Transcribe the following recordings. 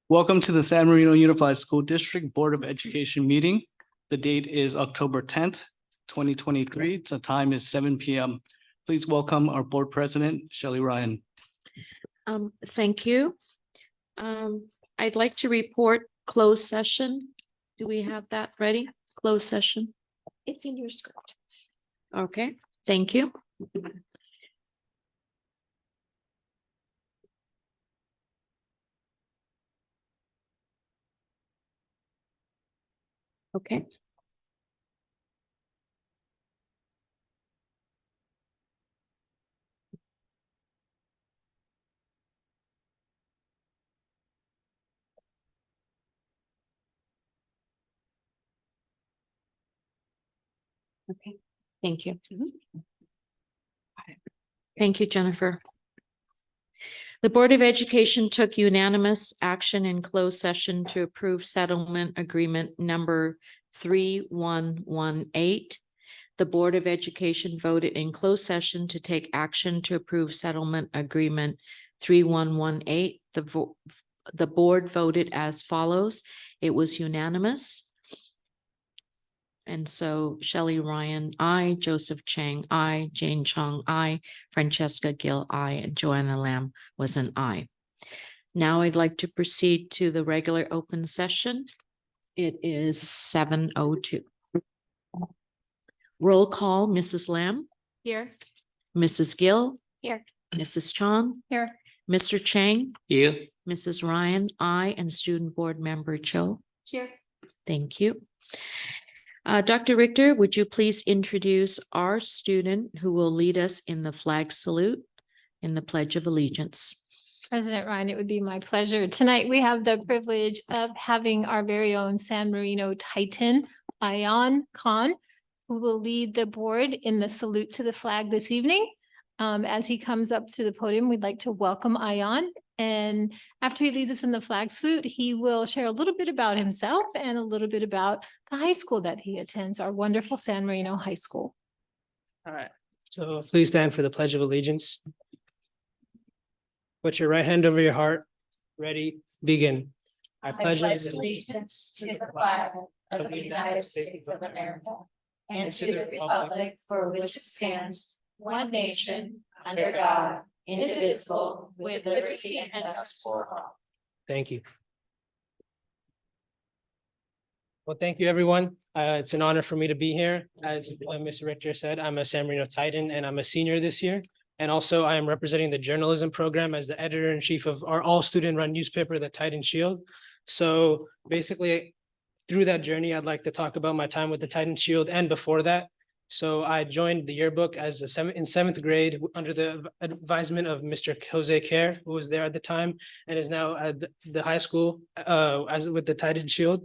Welcome to the San Marino Unified School District Board of Education meeting. The date is October 10th, 2023. The time is 7 p.m. Please welcome our board president, Shelley Ryan. Thank you. I'd like to report closed session. Do we have that ready? Closed session? It's in your script. Okay, thank you. Okay. Okay, thank you. Thank you, Jennifer. The Board of Education took unanimous action in closed session to approve settlement agreement number 3118. The Board of Education voted in closed session to take action to approve settlement agreement 3118. The board voted as follows. It was unanimous. And so Shelley Ryan, I, Joseph Chang, I, Jane Chong, I, Francesca Gill, I, and Joanna Lamb was an I. Now I'd like to proceed to the regular open session. It is 7:02. Roll call, Mrs. Lamb. Here. Mrs. Gill. Here. Mrs. Chong. Here. Mr. Chang. Here. Mrs. Ryan, I, and Student Board Member Cho. Here. Thank you. Dr. Richter, would you please introduce our student who will lead us in the flag salute in the Pledge of Allegiance? President Ryan, it would be my pleasure. Tonight, we have the privilege of having our very own San Marino Titan, Ayan Khan, who will lead the board in the salute to the flag this evening. As he comes up to the podium, we'd like to welcome Ayan. And after he leads us in the flag salute, he will share a little bit about himself and a little bit about the high school that he attends, our wonderful San Marino High School. All right, so please stand for the Pledge of Allegiance. Put your right hand over your heart. Ready, begin. I pledge allegiance to the flag of the United States of America and to the republic for which it stands, one nation, under God, indivisible, with liberty and justice for all. Thank you. Well, thank you, everyone. It's an honor for me to be here. As Ms. Richter said, I'm a San Marino Titan and I'm a senior this year. And also I am representing the journalism program as the editor-in-chief of our all-student run newspaper, the Titan Shield. So basically, through that journey, I'd like to talk about my time with the Titan Shield and before that. So I joined the yearbook as in seventh grade under the advisement of Mr. Jose Kerr, who was there at the time and is now at the high school as with the Titan Shield.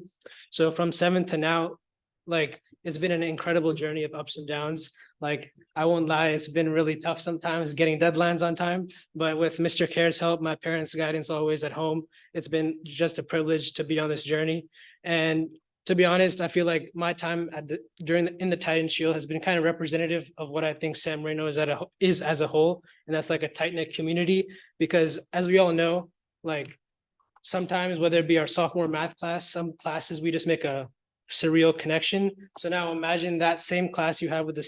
So from seventh to now, like it's been an incredible journey of ups and downs. Like I won't lie, it's been really tough sometimes getting deadlines on time, but with Mr. Kerr's help, my parents' guidance always at home, it's been just a privilege to be on this journey. And to be honest, I feel like my time in the Titan Shield has been kind of representative of what I think San Marino is as a whole, and that's like a tight-knit community. Because as we all know, like sometimes whether it be our sophomore math class, some classes we just make a surreal connection. So now imagine that same class you have with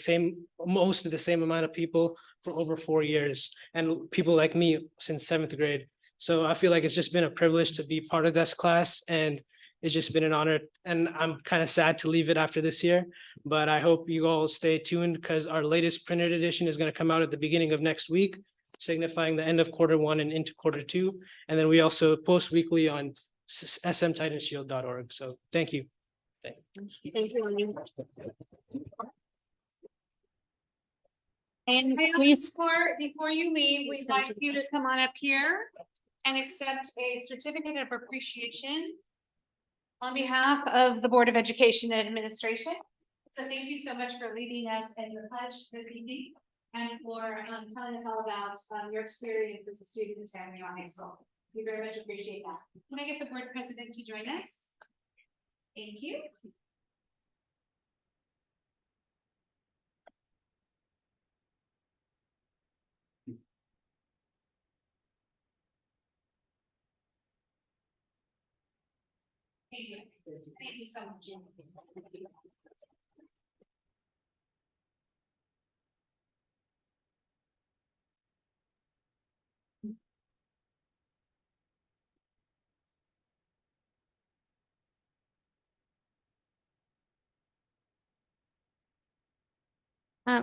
most of the same amount of people for over 4 years, and people like me since seventh grade. So I feel like it's just been a privilege to be part of this class, and it's just been an honor, and I'm kind of sad to leave it after this year, but I hope you all stay tuned because our latest printed edition is going to come out at the beginning of next week, signifying the end of quarter 1 and into quarter 2. And then we also post weekly on smtitanshield.org. So thank you. Thank you. And before you leave, we'd like you to come on up here and accept a certificate of appreciation on behalf of the Board of Education and Administration. So thank you so much for leading us in the pledge this evening and for telling us all about your experience as a student in San Marino High School. We very much appreciate that. Can I get the board president to join us? Thank you. Thank you. Thank you so much.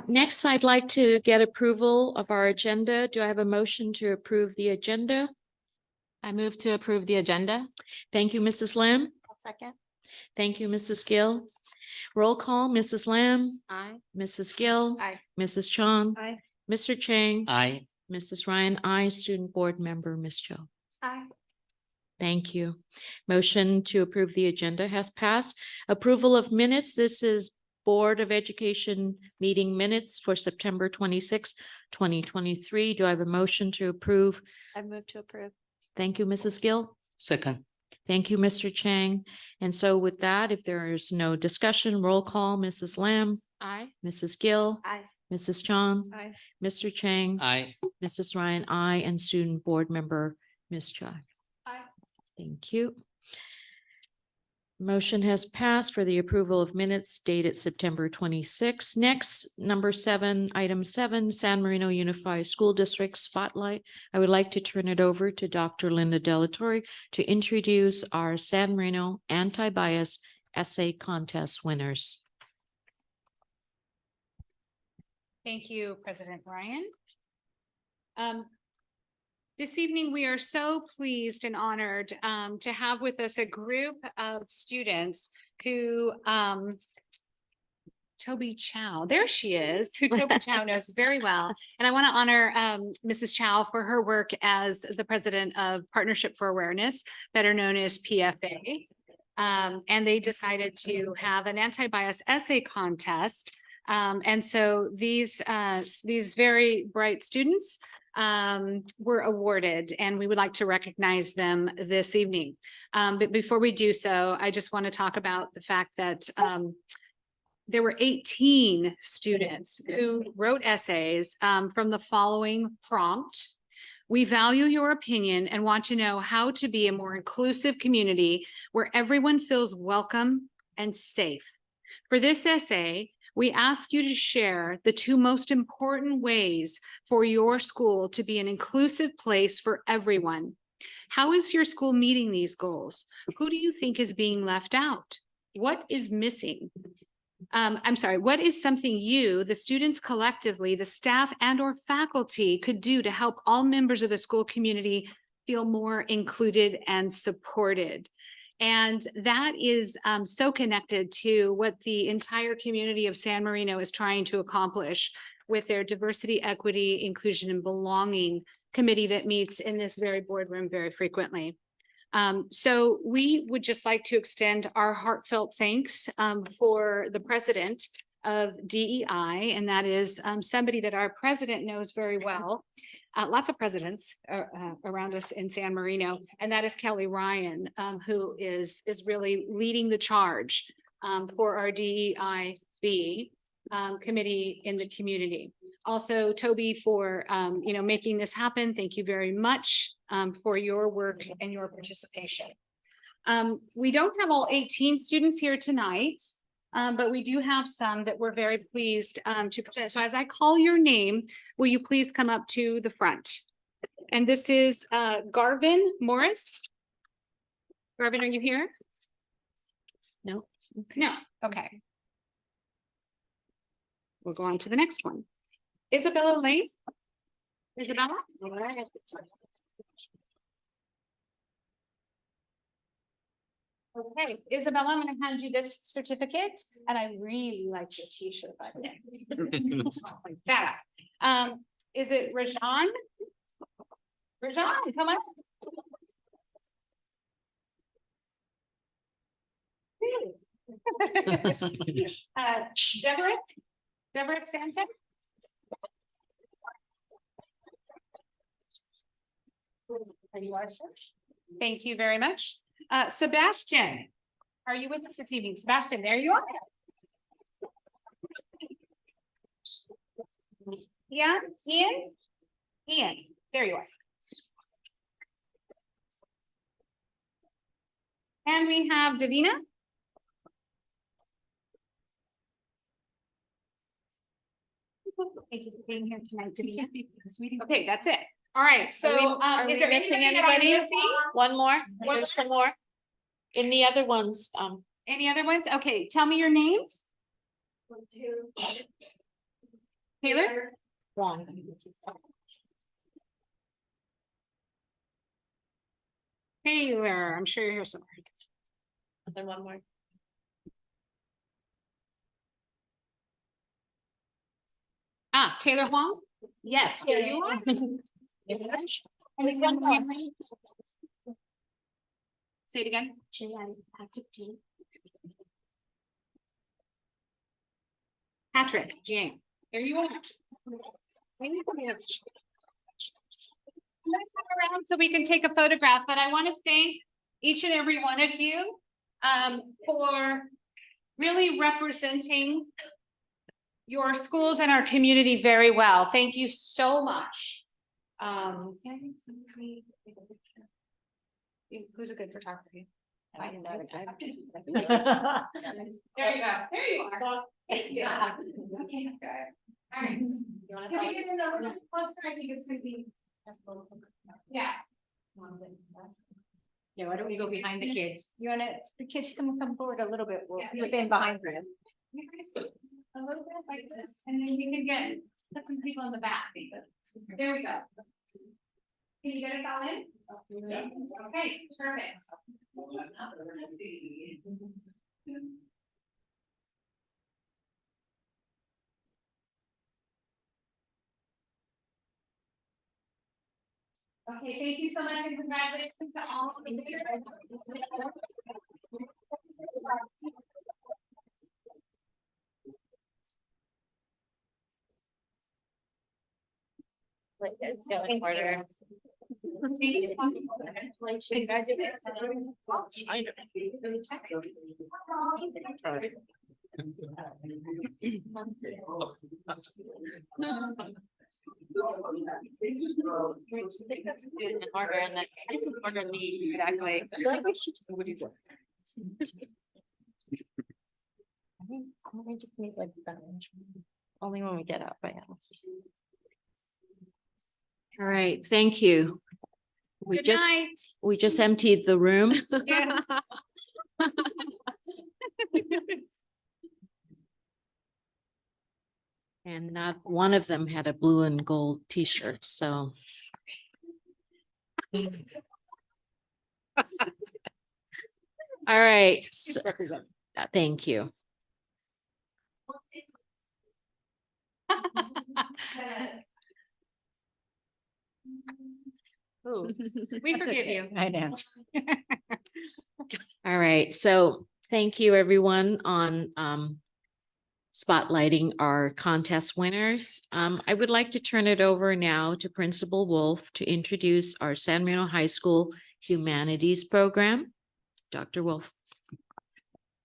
Next, I'd like to get approval of our agenda. Do I have a motion to approve the agenda? I move to approve the agenda. Thank you, Mrs. Lamb. Second. Thank you, Mrs. Gill. Roll call, Mrs. Lamb, Aye. Mrs. Gill. Aye. Mrs. Chong. Aye. Mr. Chang. Aye. Mrs. Ryan, I, Student Board Member, Ms. Cho. Aye. Thank you. Motion to approve the agenda has passed. Approval of minutes. This is Board of Education meeting minutes for September 26, 2023. Do I have a motion to approve? I move to approve. Thank you, Mrs. Gill. Second. Thank you, Mr. Chang. And so with that, if there is no discussion, roll call, Mrs. Lamb, Aye. Mrs. Gill, Aye. Mrs. Chong, Aye. Mr. Chang, Aye. Mrs. Ryan, I, and Student Board Member, Ms. Chai. Aye. Thank you. Motion has passed for the approval of minutes dated September 26. Next, number 7, item 7, San Marino Unified School District Spotlight. I would like to turn it over to Dr. Linda Delatorre to introduce our San Marino anti-bias essay contest winners. Thank you, President Ryan. This evening, we are so pleased and honored to have with us a group of students who Toby Chow, there she is, who Toby Chow knows very well. And I want to honor Mrs. Chow for her work as the president of Partnership for Awareness, better known as PFA. And they decided to have an anti-bias essay contest. And so these very bright students were awarded, and we would like to recognize them this evening. But before we do so, I just want to talk about the fact that there were 18 students who wrote essays from the following prompt. We value your opinion and want to know how to be a more inclusive community where everyone feels welcome and safe. For this essay, we ask you to share the 2 most important ways for your school to be an inclusive place for everyone. How is your school meeting these goals? Who do you think is being left out? What is missing? What is something you, the students collectively, the staff and or faculty could do to help all members of the school community feel more included and supported? And that is so connected to what the entire community of San Marino is trying to accomplish with their diversity, equity, inclusion, and belonging committee that meets in this very boardroom very frequently. So we would just like to extend our heartfelt thanks for the president of DEI, and that is somebody that our president knows very well. Lots of presidents around us in San Marino, and that is Kelly Ryan, who is really leading the charge for our DEIB committee in the community. Also, Toby, for making this happen. Thank you very much for your work and your participation. We don't have all 18 students here tonight. But we do have some that we're very pleased to present. So as I call your name, will you please come up to the front? And this is Garvin Morris. Garvin, are you here? No. No, okay. We'll go on to the next one. Isabella Lane. Isabella? Okay, Isabella, I'm going to hand you this certificate, and I really like your t-shirt, by the way. Like that. Is it Rajan? Rajan, come on. Deborah Sanchez. Are you are, sir? Thank you very much. Sebastian, are you with us this evening? Sebastian, there you are. Yeah, Ian, there you are. And we have Davina. Thank you for being here tonight, Davina. Okay, that's it. All right, so Are is we there missing anybody that I anybody? missing? One more? There's some more? In the other ones, Any other ones? Okay, tell me your name. Taylor? wrong. Taylor, I'm sure you're here somewhere. And then one more. Ah, Taylor Huang? Yes, there you are. And then one more. Say it again. Patrick, Jane, there you are. When you come here. I'm gonna come around so we can take a photograph, but I want to thank each and every one of you for really representing your schools and our community very well. Thank you so much. Who's a good photographer? There you go. There you are. Yeah. Okay, good. All right. Can we get another closer? I think it's gonna be. Yeah. Yeah, why don't we go behind the kids? You wanna, The kids come forward a little bit. We'll Yeah. we've been behind them. you guys a little bit like this, and then we can get, put some people in the back. There we go. Can you get us all in? Okay, perfect. Okay, thank you so much and congratulations to all of you. Order and then I just order the exact way. I feel like we should just. I just need like that. Only when we get up, I guess. All right, thank you. Good night. We just emptied the room. Yes. And not one of them had a blue and gold t-shirt, so. All right, thank you. We forgive you. I know. All right, so thank you everyone on spotlighting our contest winners. I would like to turn it over now to Principal Wolf to introduce our San Marino High School Humanities Program. Dr. Wolf.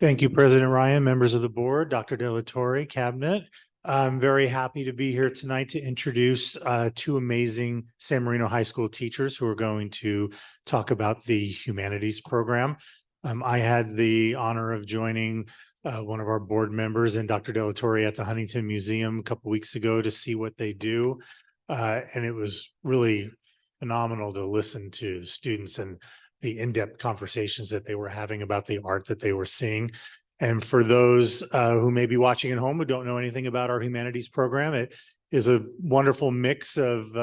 Thank you, President Ryan, members of the board, Dr. Delatorre, cabinet. I'm very happy to be here tonight to introduce two amazing San Marino High School teachers who are going to talk about the humanities program. I had the honor of joining one of our board members and Dr. Delatorre at the Huntington Museum a couple weeks ago to see what they do. And it was really phenomenal to listen to the students and the in-depth conversations that they were having about the art that they were seeing. And for those who may be watching at home who don't know anything about our humanities program, it is a wonderful mix of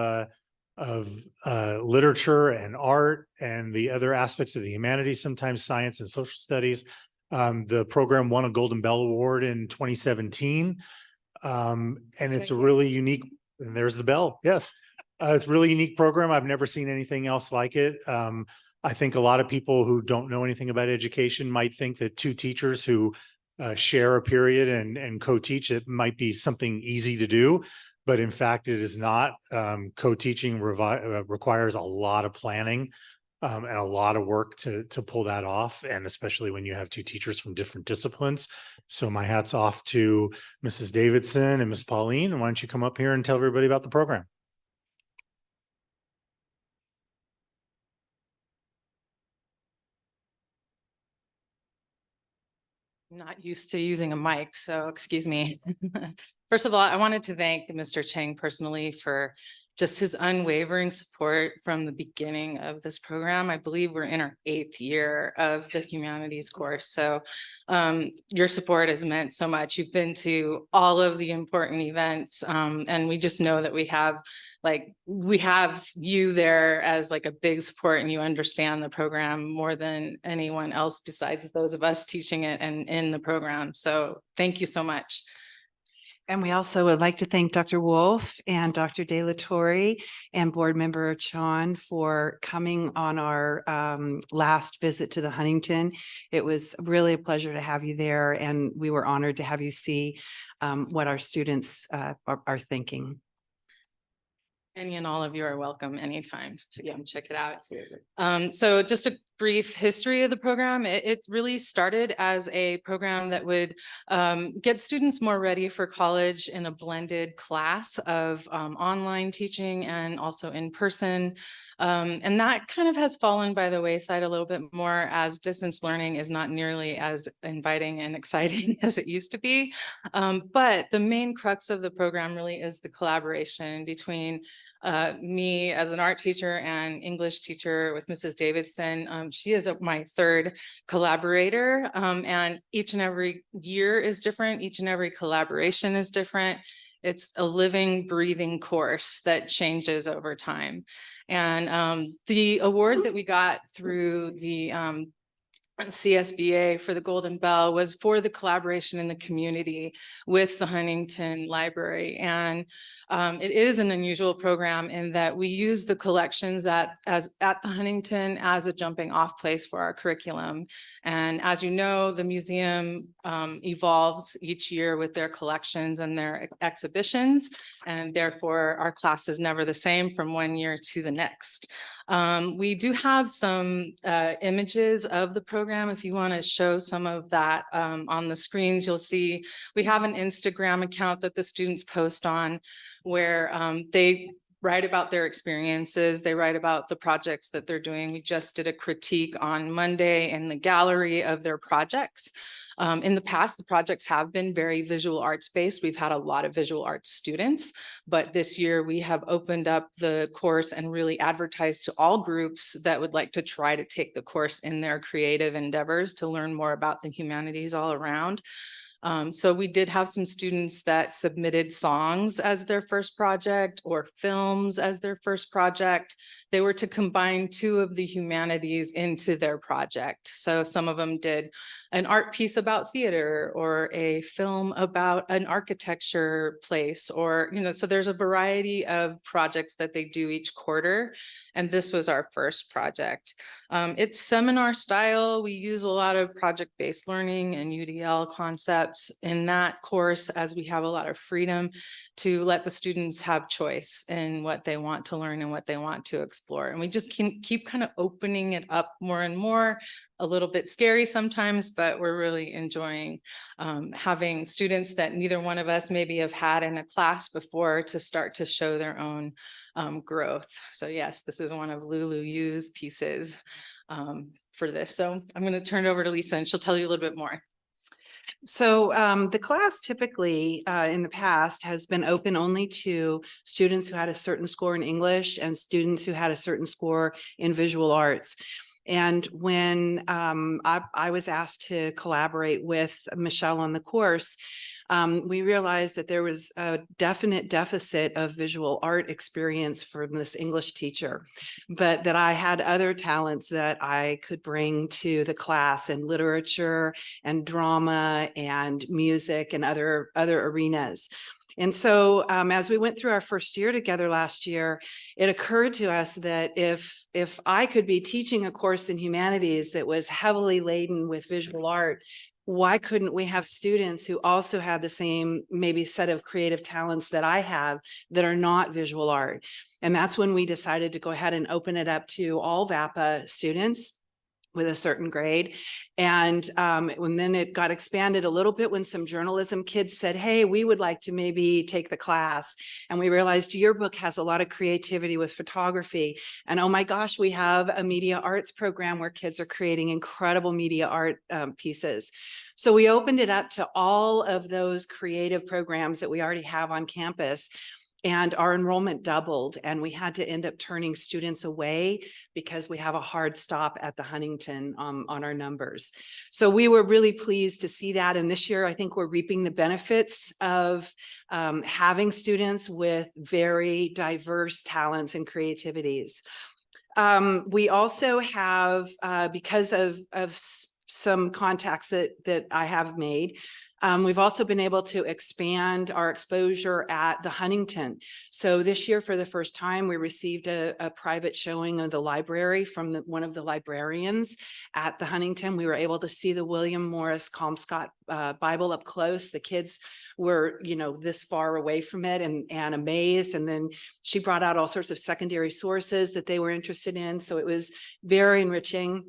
literature and art and the other aspects of the humanities, sometimes science and social studies. The program won a Golden Bell Award in 2017. And it's a really unique, and there's the bell, yes. It's a really unique program. I've never seen anything else like it. I think a lot of people who don't know anything about education might think that two teachers who share a period and co-teach it might be something easy to do, but in fact, it is not. Co-teaching requires a lot of planning and a lot of work to pull that off, and especially when you have two teachers from different disciplines. So my hat's off to Mrs. Davidson and Miss Pauline. And why don't you come up here and tell everybody about the program? used to using a mic, so excuse me. First of all, I wanted to thank Mr. Chang personally for just his unwavering support from the beginning of this program. I believe we're in our 8th year of the humanities course. So your support has meant so much. You've been to all of the important events, and we just know that we have you there as like a big support, and you understand the program more than anyone else besides those of us teaching it and in the program. So thank you so much. And we also would like to thank Dr. Wolf and Dr. De La Torre and Board Member Chan for coming on our last visit to the Huntington. It was really a pleasure to have you there, and we were honored to have you see what our students are thinking. Any and all of you are welcome anytime to come check it out. So just a brief history of the program. It really started as a program that would get students more ready for college in a blended class of online teaching and also in person. And that kind of has fallen by the wayside a little bit more, as distance learning is not nearly as inviting and exciting as it used to be. But the main crux of the program really is the collaboration between me as an art teacher and English teacher with Mrs. Davidson. She is my 3rd collaborator, and each and every year is different. Each and every collaboration is different. It's a living, breathing course that changes over time. And the award that we got through the CSBA for the Golden Bell was for the collaboration in the community with the Huntington Library. And it is an unusual program in that we use the collections at the Huntington as a jumping off place for our curriculum. And as you know, the museum evolves each year with their collections and their exhibitions, and therefore our class is never the same from one year to the next. We do have some images of the program. If you want to show some of that on the screens, you'll see we have an Instagram account that the students post on, where they write about their experiences. They write about the projects that they're doing. We just did a critique on Monday in the gallery of their projects. In the past, the projects have been very visual arts based. We've had a lot of visual arts students, but this year we have opened up the course and really advertised to all groups that would like to try to take the course in their creative endeavors to learn more about the humanities all around. So we did have some students that submitted songs as their first project or films as their first project. They were to combine 2 of the humanities into their project. So some of them did an art piece about theater or a film about an architecture place, or, so there's a variety of projects that they do each quarter. And this was our first project. It's seminar style. We use a lot of project-based learning and UDL concepts in that course, as we have a lot of freedom to let the students have choice in what they want to learn and what they want to explore. And we just keep kind of opening it up more and more. A little bit scary sometimes, but we're really enjoying having students that neither one of us maybe have had in a class before to start to show their own growth. So yes, this is one of Lulu Yu's pieces for this. So I'm going to turn it over to Lisa and she'll tell you a little bit more. So the class typically in the past has been open only to students who had a certain score in English and students who had a certain score in visual arts. And when I was asked to collaborate with Michelle on the course, we realized that there was a definite deficit of visual art experience from this English teacher, but that I had other talents that I could bring to the class in literature and drama and music and other arenas. And so as we went through our first year together last year, it occurred to us that if I could be teaching a course in humanities that was heavily laden with visual art, why couldn't we have students who also had the same maybe set of creative talents that I have that are not visual art? And that's when we decided to go ahead and open it up to all VAPA students. with a certain grade. And then it got expanded a little bit when some journalism kids said, hey, we would like to maybe take the class. And we realized yearbook has a lot of creativity with photography. And oh my gosh, we have a media arts program where kids are creating incredible media art pieces. So we opened it up to all of those creative programs that we already have on campus. And our enrollment doubled, and we had to end up turning students away because we have a hard stop at the Huntington on our numbers. So we were really pleased to see that. And this year, I think we're reaping the benefits of having students with very diverse talents and creativities. We also have, because of some contacts that I have made, we've also been able to expand our exposure at the Huntington. So this year, for the first time, we received a private showing of the library from one of the librarians at the Huntington. We were able to see the William Morris Comscott Bible up close. The kids were, this far away from it and amazed. And then she brought out all sorts of secondary sources that they were interested in. So it was very enriching.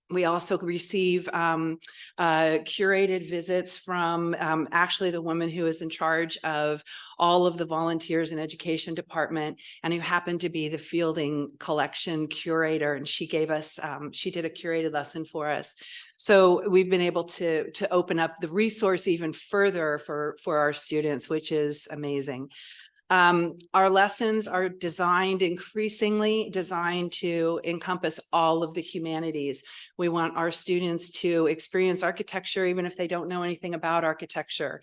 We also receive curated visits from actually the woman who is in charge of all of the volunteers in education department and who happened to be the Fielding collection curator. And she gave us, she did a curated lesson for us. So we've been able to open up the resource even further for our students, which is amazing. Our lessons are increasingly designed to encompass all of the humanities. We want our students to experience architecture, even if they don't know anything about architecture.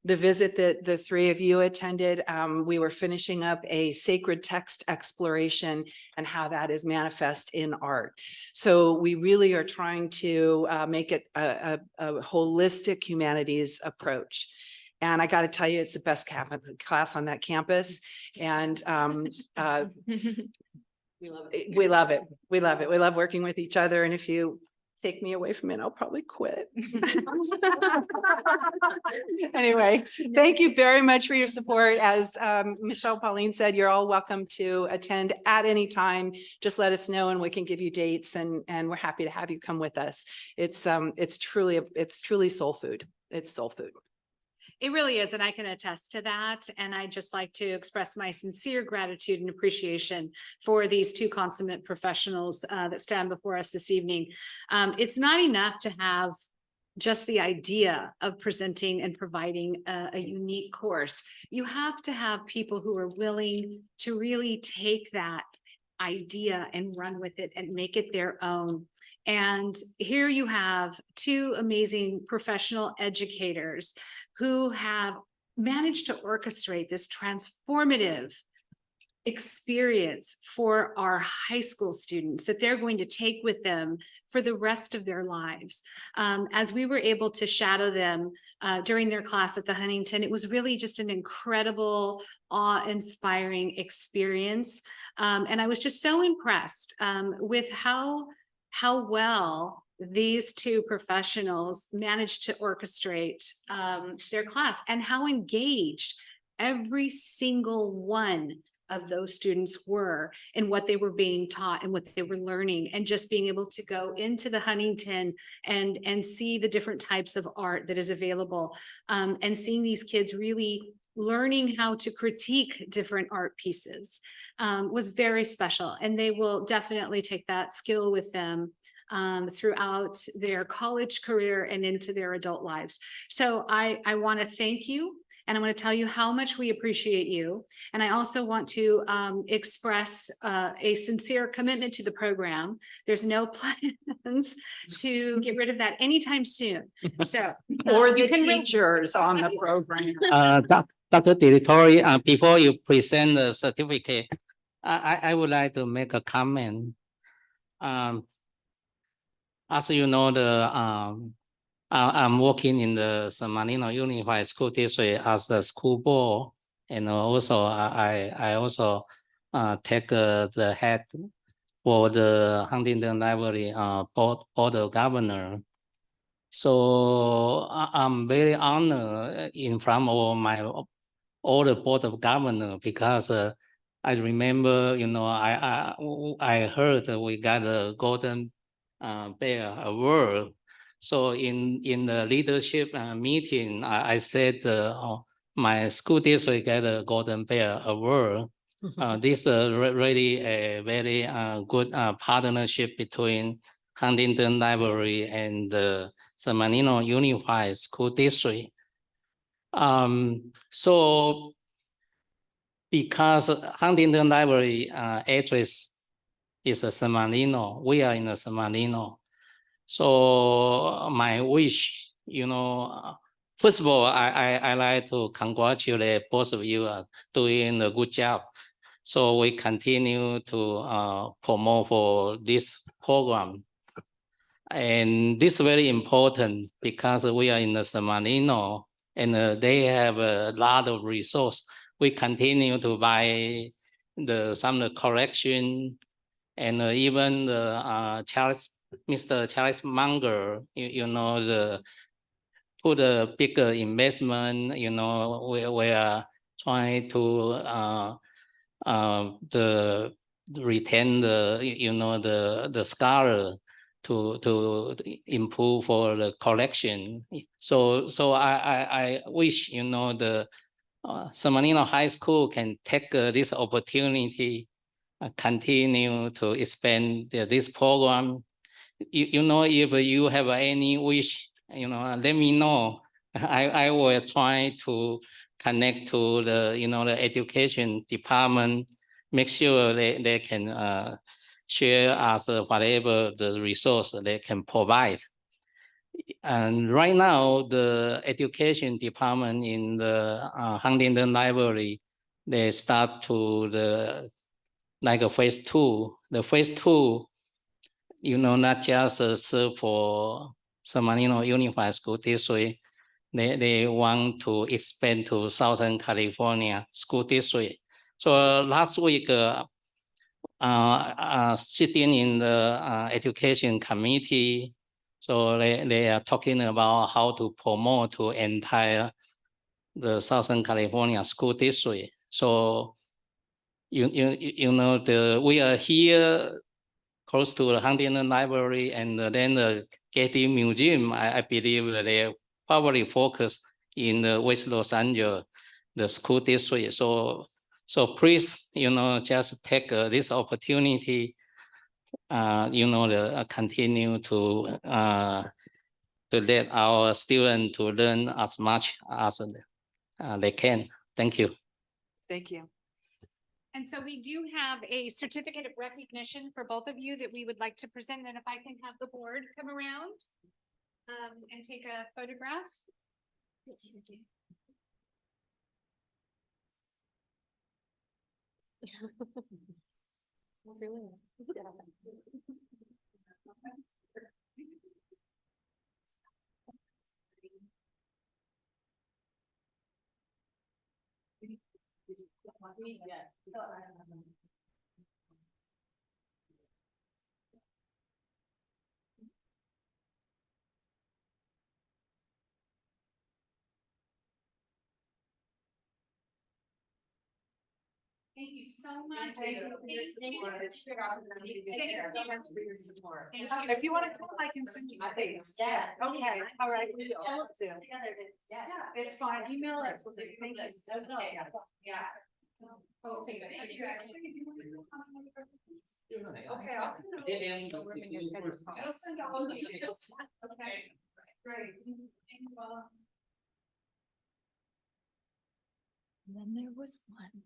The visit that the three of you attended, we were finishing up a sacred text exploration and how that is manifest in art. So we really are trying to make it a holistic humanities approach. And I got to tell you, it's the best class on that campus. And we love it. We love it. We love it. We love working with each other. And if you take me away from it, I'll probably quit. Anyway, thank you very much for your support. As Michelle Pauline said, you're all welcome to attend at any time. Just let us know and we can give you dates, and we're happy to have you come with us. It's truly soul food. It's soul food. It really is, and I can attest to that. And I'd just like to express my sincere gratitude and appreciation for these two consummate professionals that stand before us this evening. It's not enough to have just the idea of presenting and providing a unique course. You have to have people who are willing to really take that idea and run with it and make it their own. And here you have two amazing professional educators who have managed to orchestrate this transformative experience for our high school students that they're going to take with them for the rest of their lives. As we were able to shadow them during their class at the Huntington, it was really just an incredible, awe-inspiring experience. And I was just so impressed with how well these two professionals managed to orchestrate their class and how engaged every single one of those students were in what they were being taught and what they were learning, and just being able to go into the Huntington and see the different types of art that is available, and seeing these kids really learning how to critique different art pieces was very special. And they will definitely take that skill with them throughout their college career and into their adult lives. So I want to thank you, and I want to tell you how much we appreciate you. And I also want to express a sincere commitment to the program. There's no plans to get rid of that anytime soon. So Or the teachers on the program. Dr. Director, before you present the certificate, I would like to make a comment. As you know, I'm working in the San Marino Unified School District as a school board, and also I also take the head for the Huntington Library board of governor. So I'm very honored in front of all the board of governor, because I remember, I heard that we got a golden bear a word. So in the leadership meeting, I said my school district get a Golden Bear Award. This really a very good partnership between Huntington Library and the San Bernardino Unified School District. So because Huntington Library address is a San Bernardino, we are in the San Bernardino. So my wish, first of all, I like to congratulate both of you doing a good job. So we continue to promote for this program. And this is very important because we are in the San Bernardino and they have a lot of resource. We continue to buy some of the collection and even the Mr. Charles Munger, put a bigger investment, we are trying to retain the scholar to improve for the collection. So I wish the San Bernardino High School can take this opportunity, continue to expand this program. If you have any wish, let me know. I will try to connect to the education department, make sure they can share us whatever the resource they can provide. And right now, the education department in the Huntington Library, they start to like a phase 2. The phase 2, not just serve for San Bernardino Unified School District. They want to expand to Southern California School District. So last week, sitting in the education committee, so they are talking about how to promote to entire the Southern California School District. So we are here close to the Huntington Library and then the Getty Museum. I believe that they probably focus in the West Los Angeles, the school district. So please, just take this opportunity, continue to let our students to learn as much as they can. Thank you. Thank you. And so we do have a certificate of recognition for both of you that we would like to present, and if I can have the board come around and take a photograph. Thank you so much. If you want to come, I can send you my face. Yeah. Okay, all right. Yeah. It's fine, email us. Okay. Yeah. Okay, good. Thank you. Okay, I'll send it. I'll send all the details. Okay, great. And then there was one.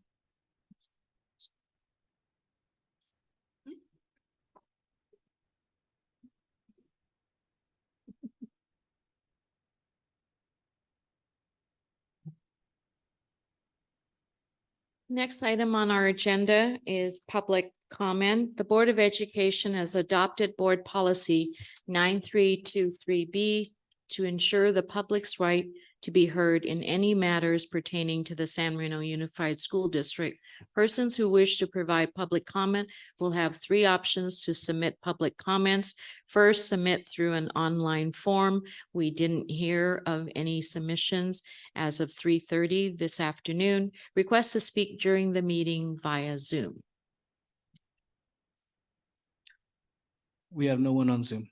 Next item on our agenda is public comment. The Board of Education has adopted Board Policy 9323B to ensure the public's right to be heard in any matters pertaining to the San Marino Unified School District. Persons who wish to provide public comment will have 3 options to submit public comments. First, submit through an online form. We didn't hear of any submissions as of 3:30 this afternoon. Request to speak during the meeting via Zoom. We have no one on Zoom.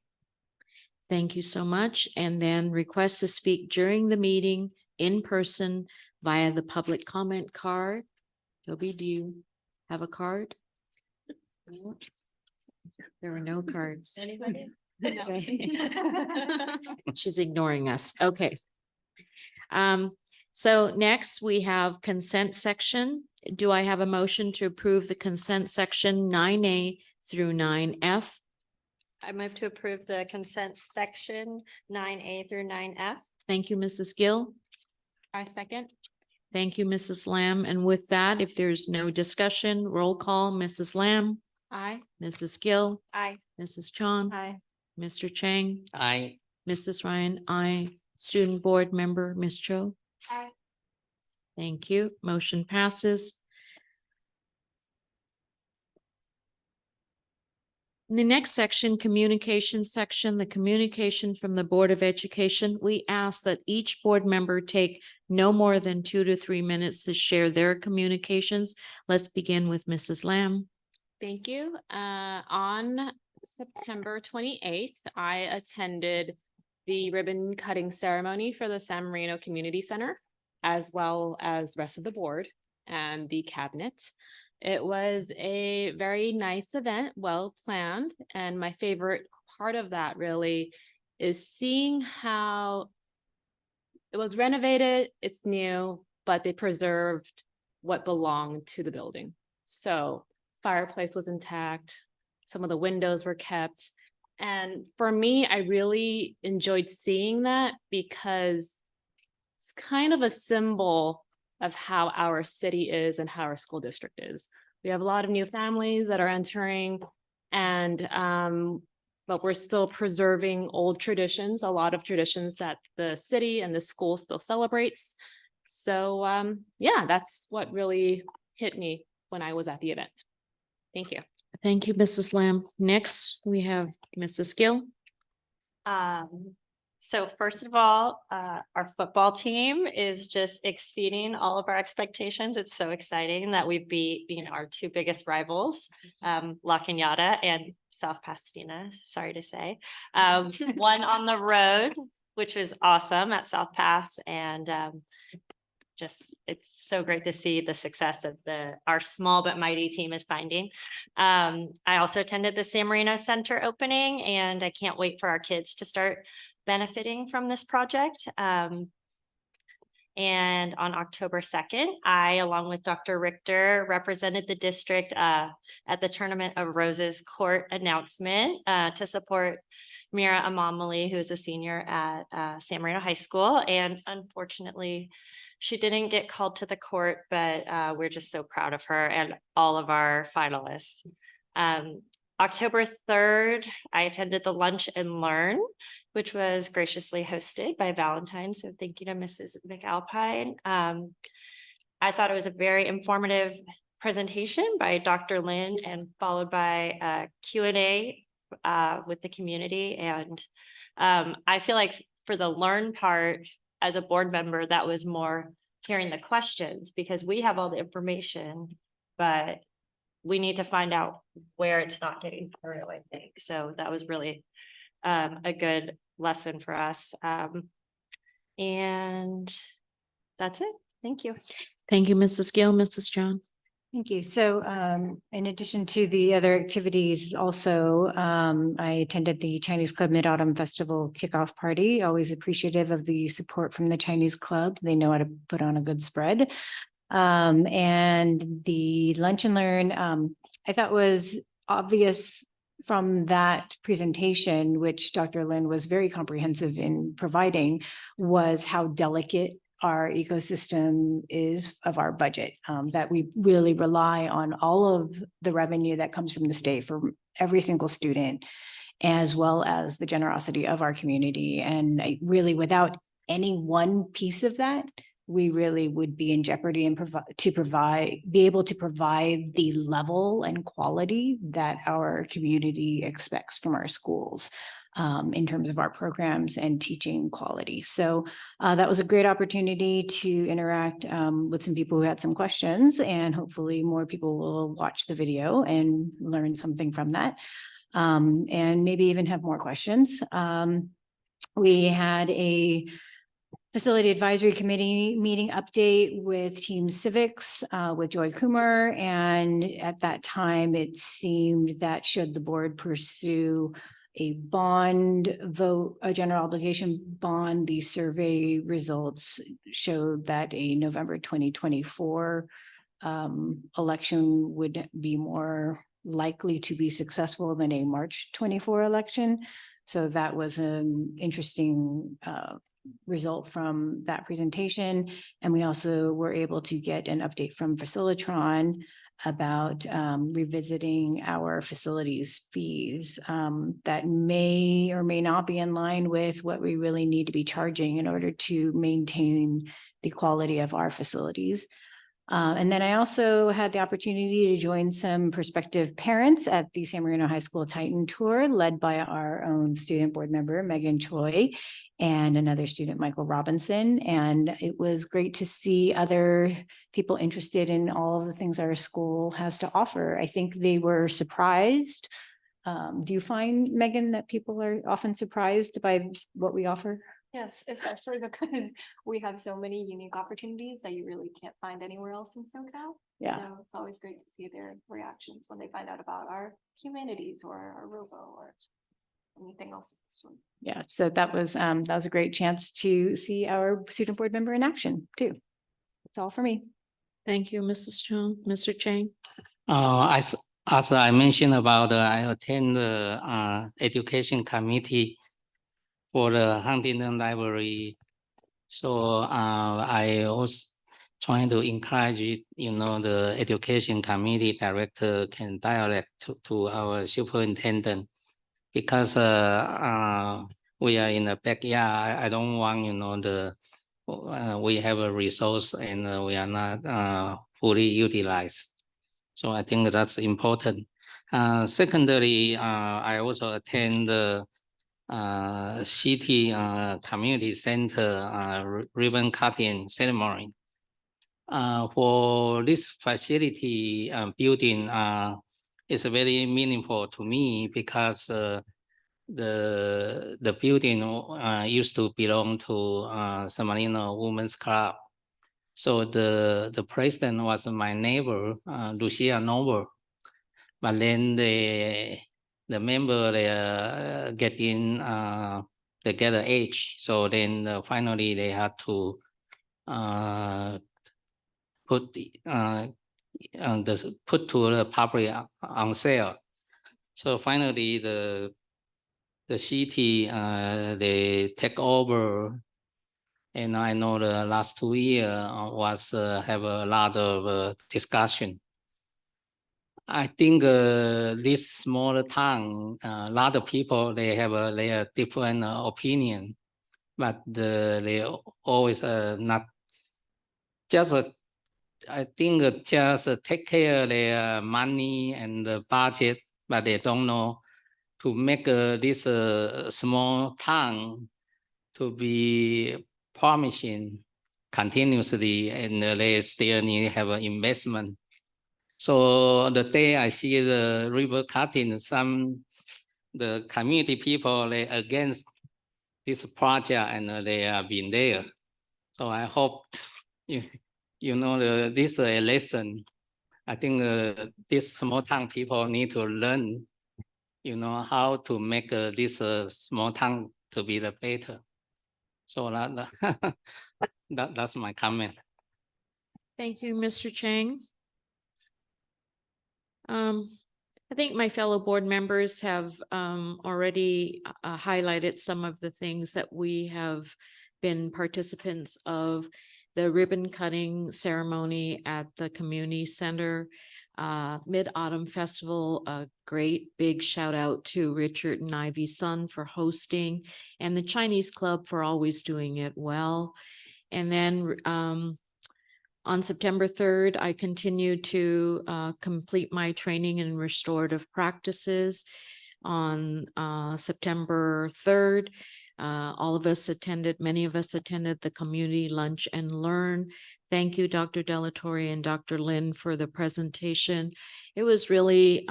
Thank you so much. And then request to speak during the meeting in person via the public comment card. Toby, do you have a card? No? There are no cards. Anybody? Okay. She's ignoring us. Okay. So next we have consent section. Do I have a motion to approve the consent section 9A through 9F? I move to approve the consent section 9A through 9F. Thank you, Mrs. Gill. I second. Thank you, Mrs. Lamb. And with that, if there's no discussion, roll call, Mrs. Lamb, Aye. Mrs. Gill, Aye. Mrs. Chong, Aye. Mr. Chang, I, Mrs. Ryan, I, student board member, Ms. Cho. Aye. Thank you. Motion passes. In the next section, communication section, the communication from the Board of Education, we ask that each board member take no more than 2 to 3 minutes to share their communications. Let's begin with Mrs. Lamb. Thank you. On September 28th, I attended the ribbon cutting ceremony for the San Marino Community Center, as well as rest of the board and the cabinet. It was a very nice event, well planned, and my favorite part of that really is seeing how it was renovated, it's new, but they preserved what belonged to the building. So fireplace was intact, some of the windows were kept. And for me, I really enjoyed seeing that because it's kind of a symbol of how our city is and how our school district is. We have a lot of new families that are entering and but we're still preserving old traditions, a lot of traditions that the city and the school still celebrates. So yeah, that's what really hit me when I was at the event. Thank you. Thank you, Mrs. Lamb. Next, we have Mrs. Gill. So first of all, our football team is just exceeding all of our expectations. It's so exciting that we beat, our two biggest rivals, La Cañada and South Pasadena, sorry to say. One on the road, which was awesome at South Pass, and it's so great to see the success of our small but mighty team is finding. I also attended the San Marino Center opening, and I can't wait for our kids to start benefiting from this project. And on October 2nd, I, along with Dr. Richter, represented the district at the Tournament of Roses court announcement to support Mira Amamali, who is a senior at San Marino High School. And unfortunately, she didn't get called to the court, but we're just so proud of her and all of our finalists. October 3rd, I attended the Lunch and Learn, which was graciously hosted by Valentine. So thank you to Mrs. McAlpine. I thought it was a very informative presentation by Dr. Lynn and followed by a Q&A with the community. And I feel like for the learn part, as a board member, that was more hearing the questions because we have all the information, but we need to find out where it's not getting through, I think. So that was really a good lesson for us. And that's it. Thank you. Thank you, Mrs. Gill. Mrs. John. Thank you. So in addition to the other activities, also I attended the Chinese Club Mid-Autumn Festival kickoff party. Always appreciative of the support from the Chinese Club. They know how to put on a good spread. And the Lunch and Learn, I thought was obvious from that presentation, which Dr. Lin was very comprehensive in providing, was how delicate our ecosystem is of our budget, that we really rely on all of the revenue that comes from the state for every single student, as well as the generosity of our community. And really, without any one piece of that, we really would be in jeopardy and be able to provide the level and quality that our community expects from our schools in terms of our programs and teaching quality. So that was a great opportunity to interact with some people who had some questions, and hopefully more people will watch the video and learn something from that. and maybe even have more questions. We had a Facility Advisory Committee meeting update with Team Civics with Joy Coomer. And at that time, it seemed that should the board pursue a bond vote, a general obligation bond, the survey results showed that a November 2024 election would be more likely to be successful than a March 24 election. So that was an interesting result from that presentation. And we also were able to get an update from Facilitron about revisiting our facilities fees that may or may not be in line with what we really need to be charging in order to maintain the quality of our facilities. And then I also had the opportunity to join some prospective parents at the San Marino High School Titan Tour, led by our own student board member, Megan Choi, and another student, Michael Robinson. And it was great to see other people interested in all of the things our school has to offer. I think they were surprised. Do you find, Megan, that people are often surprised by what we offer? Yes, especially because we have so many unique opportunities that you really can't find anywhere else in SoCal. Yeah. So it's always great to see their reactions when they find out about our humanities or our robo or anything else. Yeah, so that was a great chance to see our student board member in action too. That's all for me. Thank you, Mrs. Chung. Mr. Chang. As I mentioned about, I attend the education committee for the Huntington Library. So I was trying to encourage, the education committee director can dialect to our superintendent, because we are in the backyard. I don't want, we have a resource and we are not fully utilized. So I think that's important. Secondly, I also attend the city community center ribbon cutting ceremony. For this facility building is very meaningful to me, because the building used to belong to San Marino Women's Club. So the president was my neighbor, Lucia Noble. But then the member, they getting they get an age, so then finally they had to put to the public on sale. So finally the city they take over, and I know the last 2 years was have a lot of discussion. I think this small town, a lot of people, they have their different opinion, but they always not just, I think just take care of their money and the budget, but they don't know to make this small town to be promising continuously, and they still need to have an investment. So the day I see the river cutting, the community people, they against this project, and they have been there. So I hope, this is a lesson. I think this small town people need to learn, how to make this small town to be the better. So that's my comment. Thank you, Mr. Chang. I think my fellow board members have already highlighted some of the things that we have been participants of. The ribbon cutting ceremony at the community center, Mid-Autumn Festival, a great big shout out to Richard and Ivy Sun for hosting, and the Chinese Club for always doing it well. And then on September 3rd, I continued to complete my training in restorative practices. On September 3rd, All of us attended, many of us attended the community lunch and learn. Thank you, Dr. Delatorre and Dr. Lynn, for the presentation. It was really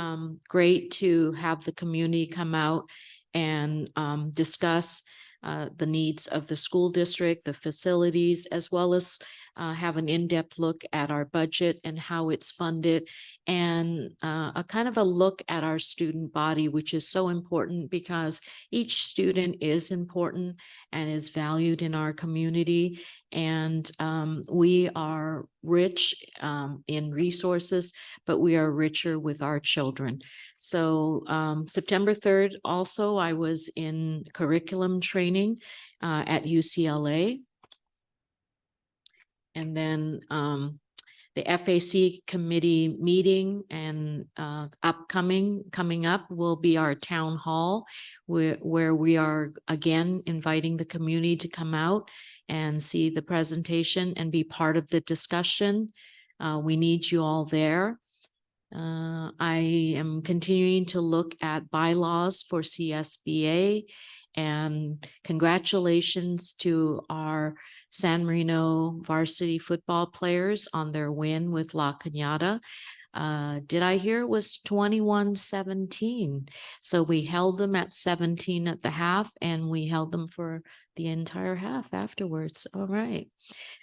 great to have the community come out and discuss the needs of the school district, the facilities, as well as have an in-depth look at our budget and how it's funded, and a kind of a look at our student body, which is so important because each student is important and is valued in our community. And we are rich in resources, but we are richer with our children. So September 3rd, also, I was in curriculum training at UCLA. And then the FAC committee meeting and coming up will be our town hall, where we are again inviting the community to come out and see the presentation and be part of the discussion. We need you all there. I am continuing to look at bylaws for CSBA, and congratulations to our San Marino varsity football players on their win with La Cañada. Did I hear it was 21-17? So we held them at 17 at the half, and we held them for the entire half afterwards. All right.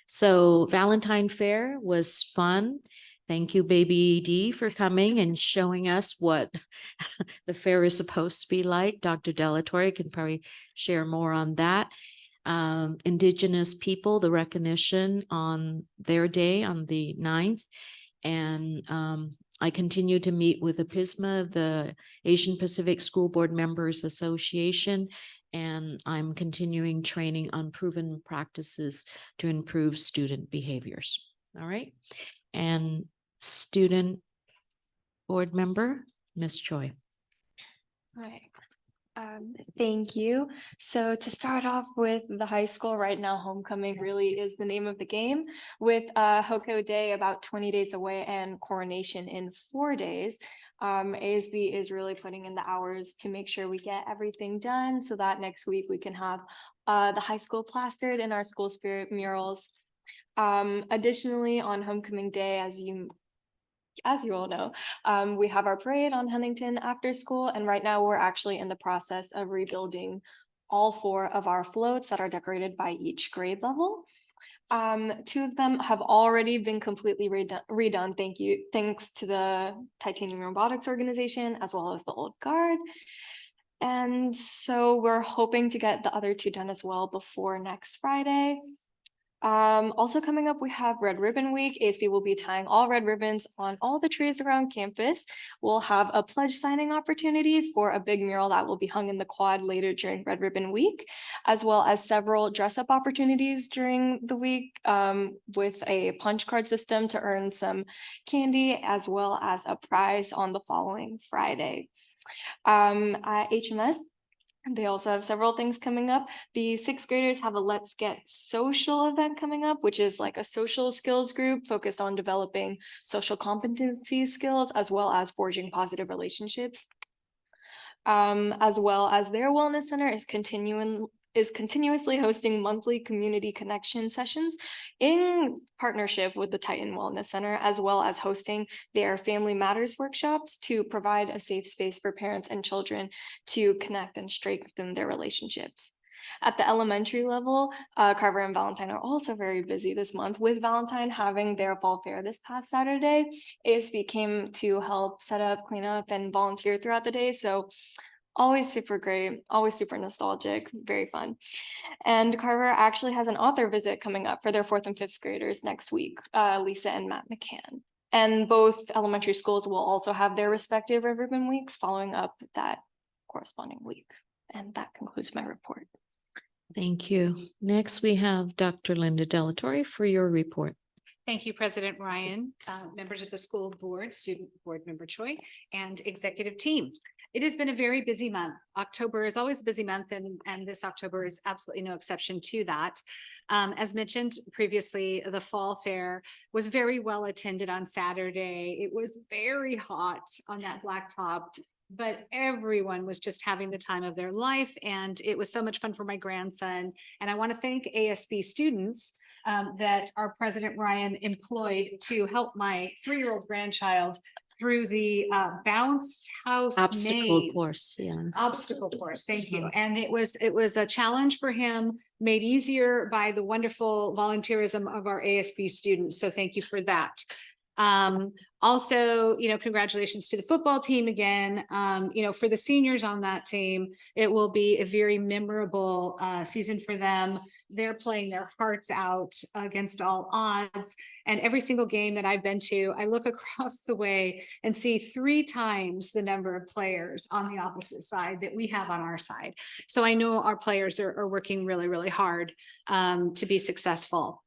So Valentine Fair was fun. Thank you, Baby D, for coming and showing us what the fair is supposed to be like. Dr. Delatorre can probably share more on that. Indigenous people, the recognition on their day on the 9th. And I continue to meet with APISMA, the Asian Pacific School Board Members Association, and I'm continuing training on proven practices to improve student behaviors. All right. And student board member, Ms. Choi. Hi. Thank you. So to start off with the high school right now, homecoming really is the name of the game, with Hoko Day about 20 days away and coronation in 4 days. ASB is really putting in the hours to make sure we get everything done so that next week we can have the high school plastered in our school spirit murals. Additionally, on homecoming day, as you all know, we have our parade on Huntington after school, and right now we're actually in the process of rebuilding all 4 of our floats that are decorated by each grade level. 2 of them have already been completely redone. Thanks to the Titanium Robotics organization, as well as the Old Guard. And so we're hoping to get the other 2 done as well before next Friday. Also coming up, we have Red Ribbon Week. ASB will be tying all red ribbons on all the trees around campus. We'll have a pledge signing opportunity for a big mural that will be hung in the quad later during Red Ribbon Week, as well as several dress up opportunities during the week with a punch card system to earn some candy, as well as a prize on the following Friday. At HMS, they also have several things coming up. The 6th graders have a Let's Get Social event coming up, which is like a social skills group focused on developing social competency skills, as well as forging positive relationships. As well as their wellness center is continuously hosting monthly community connection sessions in partnership with the Titan Wellness Center, as well as hosting their Family Matters workshops to provide a safe space for parents and children to connect and strengthen their relationships. At the elementary level, Carver and Valentine are also very busy this month, with Valentine having their fall fair this past Saturday. ASB came to help set up, clean up, and volunteer throughout the day. So always super great, always super nostalgic, very fun. And Carver actually has an author visit coming up for their 4th and 5th graders next week, Lisa and Matt McCann. And both elementary schools will also have their respective Red Ribbon Weeks following up that corresponding week. And that concludes my report. Thank you. Next, we have Dr. Linda Delatorre for your report. Thank you, President Ryan, members of the school board, student board member Choi, and executive team. It has been a very busy month. October is always a busy month, and this October is absolutely no exception to that. As mentioned previously, the fall fair was very well attended on Saturday. It was very hot on that blacktop. but everyone was just having the time of their life, and it was so much fun for my grandson. And I want to thank ASB students that our President Ryan employed to help my 3-year-old grandchild through the bounce house Obstacle maze. course, yeah. Obstacle course, thank you. Mhm. And it was a challenge for him, made easier by the wonderful volunteerism of our ASB students. So thank you for that. Also, congratulations to the football team again. For the seniors on that team, it will be a very memorable season for them. They're playing their hearts out against all odds. And every single game that I've been to, I look across the way and see 3 times the number of players on the opposite side that we have on our side. So I know our players are working really, really hard to be successful.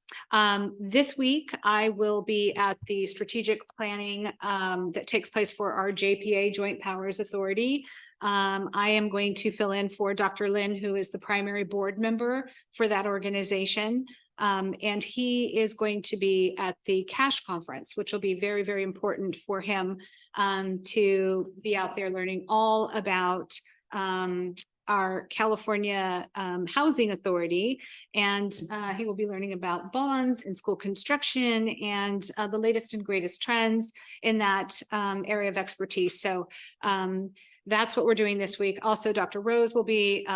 This week, I will be at the strategic planning that takes place for our JPA, Joint Powers Authority. I am going to fill in for Dr. Lin, who is the primary board member for that organization. And he is going to be at the CASH conference, which will be very, very important for him to be out there learning all about our California Housing Authority, and he will be learning about bonds and school construction and the latest and greatest trends in that area of expertise. So that's what we're doing this week. Also, Dr. Rose will be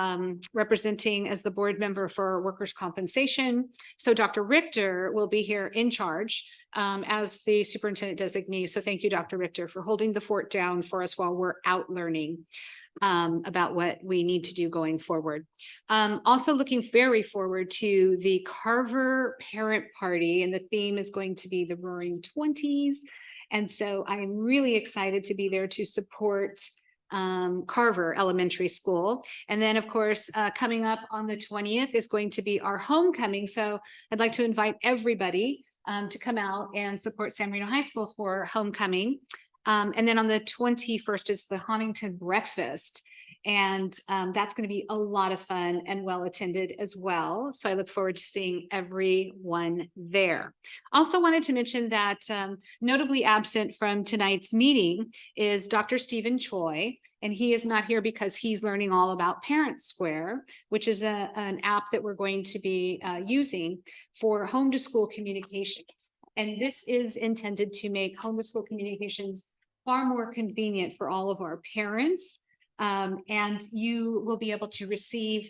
representing as the board member for workers' compensation. So Dr. Richter will be here in charge as the superintendent designee. So thank you, Dr. Richter, for holding the fort down for us while we're out learning about what we need to do going forward. Also looking very forward to the Carver parent party, and the theme is going to be the Roaring 20s. And so I'm really excited to be there to support Carver Elementary School. And then of course, coming up on the 20th is going to be our homecoming. So I'd like to invite everybody to come out and support San Marino High School for homecoming. And then on the 21st is the Huntington Breakfast. And that's going to be a lot of fun and well attended as well. So I look forward to seeing everyone there. Also wanted to mention that notably absent from tonight's meeting is Dr. Stephen Choi. And he is not here because he's learning all about Parent Square, which is an app that we're going to be using for home to school communications. And this is intended to make home to school communications far more convenient for all of our parents. And you will be able to receive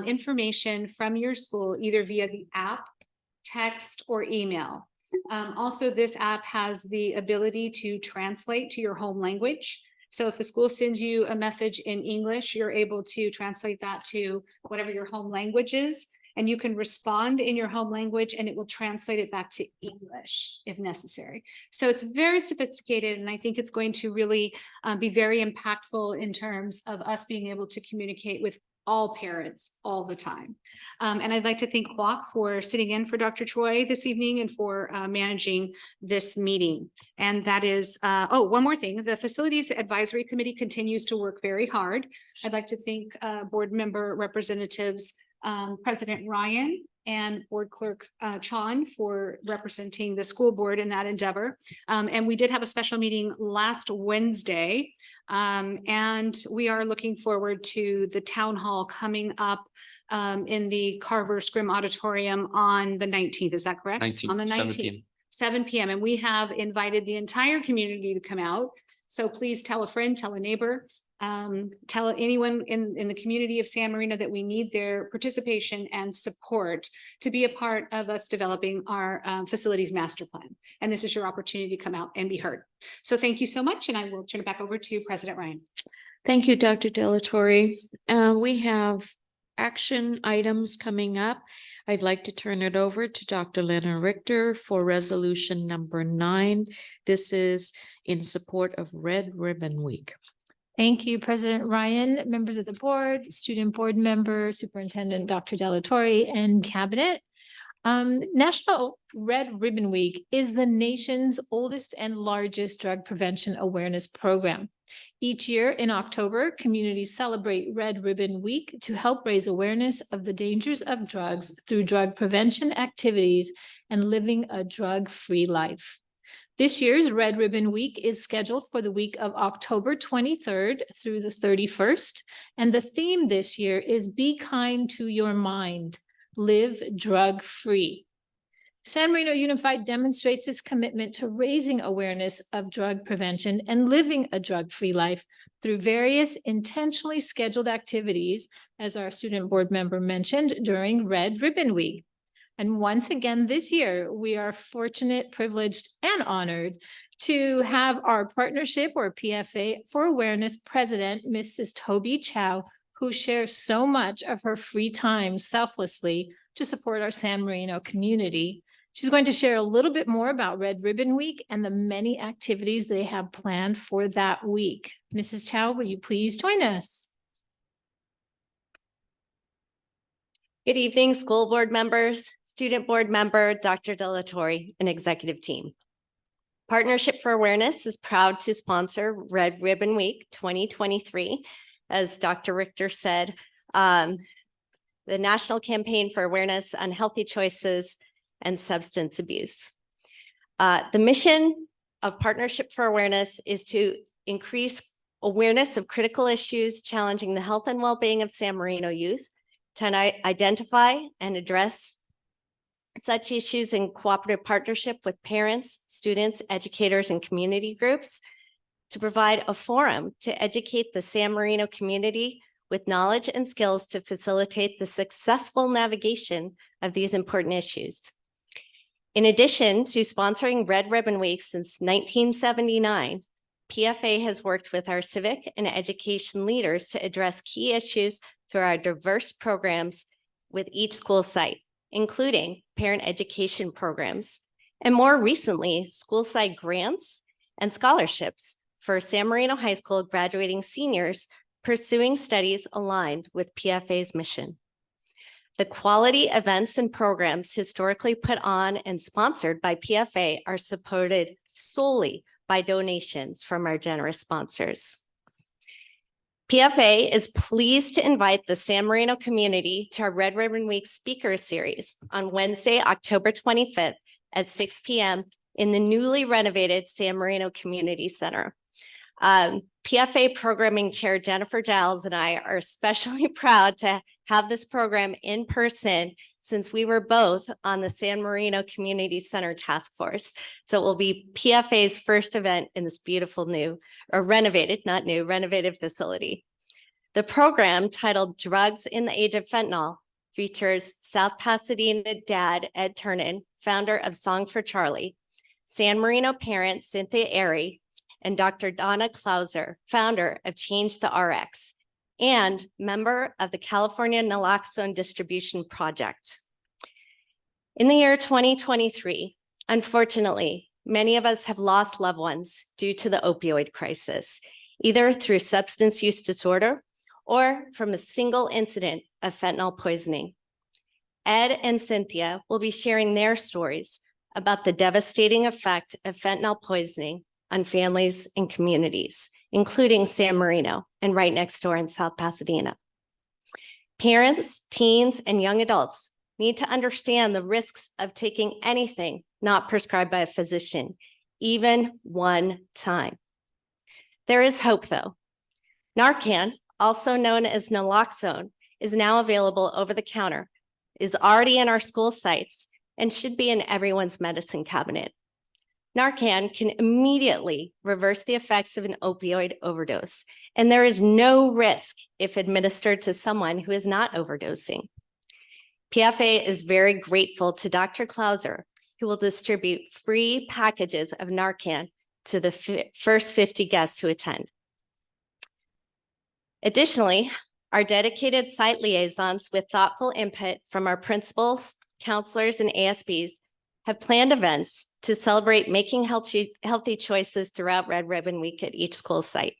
information from your school either via the app, text, or email. Also, this app has the ability to translate to your home language. So if the school sends you a message in English, you're able to translate that to whatever your home language is. And you can respond in your home language and it will translate it back to English if necessary. So it's very sophisticated, and I think it's going to really be very impactful in terms of us being able to communicate with all parents all the time. And I'd like to thank Kwok for sitting in for Dr. Choi this evening and for managing this meeting. And that is, one more thing, the Facilities Advisory Committee continues to work very hard. I'd like to thank board member representatives President Ryan and Board Clerk Chan for representing the school board in that endeavor. And we did have a special meeting last Wednesday. And we are looking forward to the town hall coming up in the Carver Scrim Auditorium on the 19th. Is that correct? 19th, On the 19th. 7 p.m. And we have invited the entire community to come out. So please tell a friend, tell a neighbor, tell anyone in the community of San Marino that we need their participation and support to be a part of us developing our facilities master plan. And this is your opportunity to come out and be heard. So thank you so much. And I will turn it back over to President Ryan. Thank you, Dr. Delatorre. We have action items coming up. I'd like to turn it over to Dr. Leonard Richter for resolution number 9. This is in support of Red Ribbon Week. Thank you, President Ryan, members of the board, student board member, Superintendent Dr. Delatorre, and cabinet. National Red Ribbon Week is the nation's oldest and largest drug prevention awareness program. Each year in October, communities celebrate Red Ribbon Week to help raise awareness of the dangers of drugs through drug prevention activities and living a drug-free life. This year's Red Ribbon Week is scheduled for the week of October 23rd through the 31st. And the theme this year is Be Kind to Your Mind, Live Drug-Free. San Marino Unified demonstrates its commitment to raising awareness of drug prevention and living a drug-free life through various intentionally scheduled activities, as our student board member mentioned, during Red Ribbon Week. And once again this year, we are fortunate, privileged, and honored to have our partnership or PFA for Awareness president, Mrs. Toby Chow, who shares so much of her free time selflessly to support our San Marino community. She's going to share a little bit more about Red Ribbon Week and the many activities they have planned for that week. Mrs. Chow, will you please join us? Good evening, school board members, student board member, Dr. Delatorre, and executive team. Partnership for Awareness is proud to sponsor Red Ribbon Week 2023. As Dr. Richter said, the National Campaign for Awareness on Healthy Choices and Substance Abuse. The mission of Partnership for Awareness is to increase awareness of critical issues challenging the health and well-being of San Marino youth, to identify and address such issues in cooperative partnership with parents, students, educators, and community groups, to provide a forum to educate the San Marino community with knowledge and skills to facilitate the successful navigation of these important issues. In addition to sponsoring Red Ribbon Week since 1979, PFA has worked with our civic and education leaders to address key issues through our diverse programs with each school site, including parent education programs, and more recently, school site grants and scholarships for San Marino High School graduating seniors pursuing studies aligned with PFA's mission. The quality events and programs historically put on and sponsored by PFA are supported solely by donations from our generous sponsors. PFA is pleased to invite the San Marino community to our Red Ribbon Week speaker series on Wednesday, October 25th at 6 p.m. in the newly renovated San Marino Community Center. PFA Programming Chair Jennifer Giles and I are especially proud to have this program in person since we were both on the San Marino Community Center Task Force. So it will be PFA's first event in this beautiful new, or renovated, not new, renovated facility. The program, titled Drugs in the Age of Fentanyl, features South Pasadena dad Ed Turnin, founder of Song for Charlie, San Marino parent Cynthia Airy, and Dr. Donna Clauser, founder of Change the RX, and member of the California Naloxone Distribution Project. In the year 2023, unfortunately, many of us have lost loved ones due to the opioid crisis, either through substance use disorder or from a single incident of fentanyl poisoning. Ed and Cynthia will be sharing their stories about the devastating effect of fentanyl poisoning on families and communities, including San Marino and right next door in South Pasadena. Parents, teens, and young adults need to understand the risks of taking anything not prescribed by a physician, even one time. There is hope, though. Narcan, also known as naloxone, is now available over the counter, is already in our school sites, and should be in everyone's medicine cabinet. Narcan can immediately reverse the effects of an opioid overdose, and there is no risk if administered to someone who is not overdosing. PFA is very grateful to Dr. Clauser, who will distribute free packages of Narcan to the first 50 guests who attend. Additionally, our dedicated site liaisons with thoughtful input from our principals, counselors, and ASBs have planned events to celebrate making healthy choices throughout Red Ribbon Week at each school site.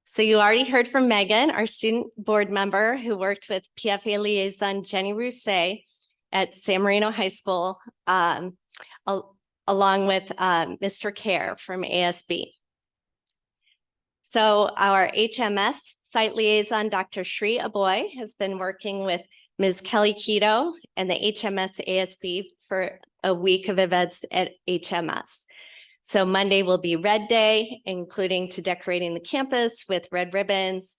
So you already heard from Megan, our student board member who worked with PFA liaison Jenny Rousset at San Marino High School, along with Mr. Care from ASB. So our HMS site liaison, Dr. Shri Aboy, has been working with Ms. Kelly Keto and the HMS ASB for a week of events at HMS. So Monday will be Red Day, including to decorating the campus with red ribbons.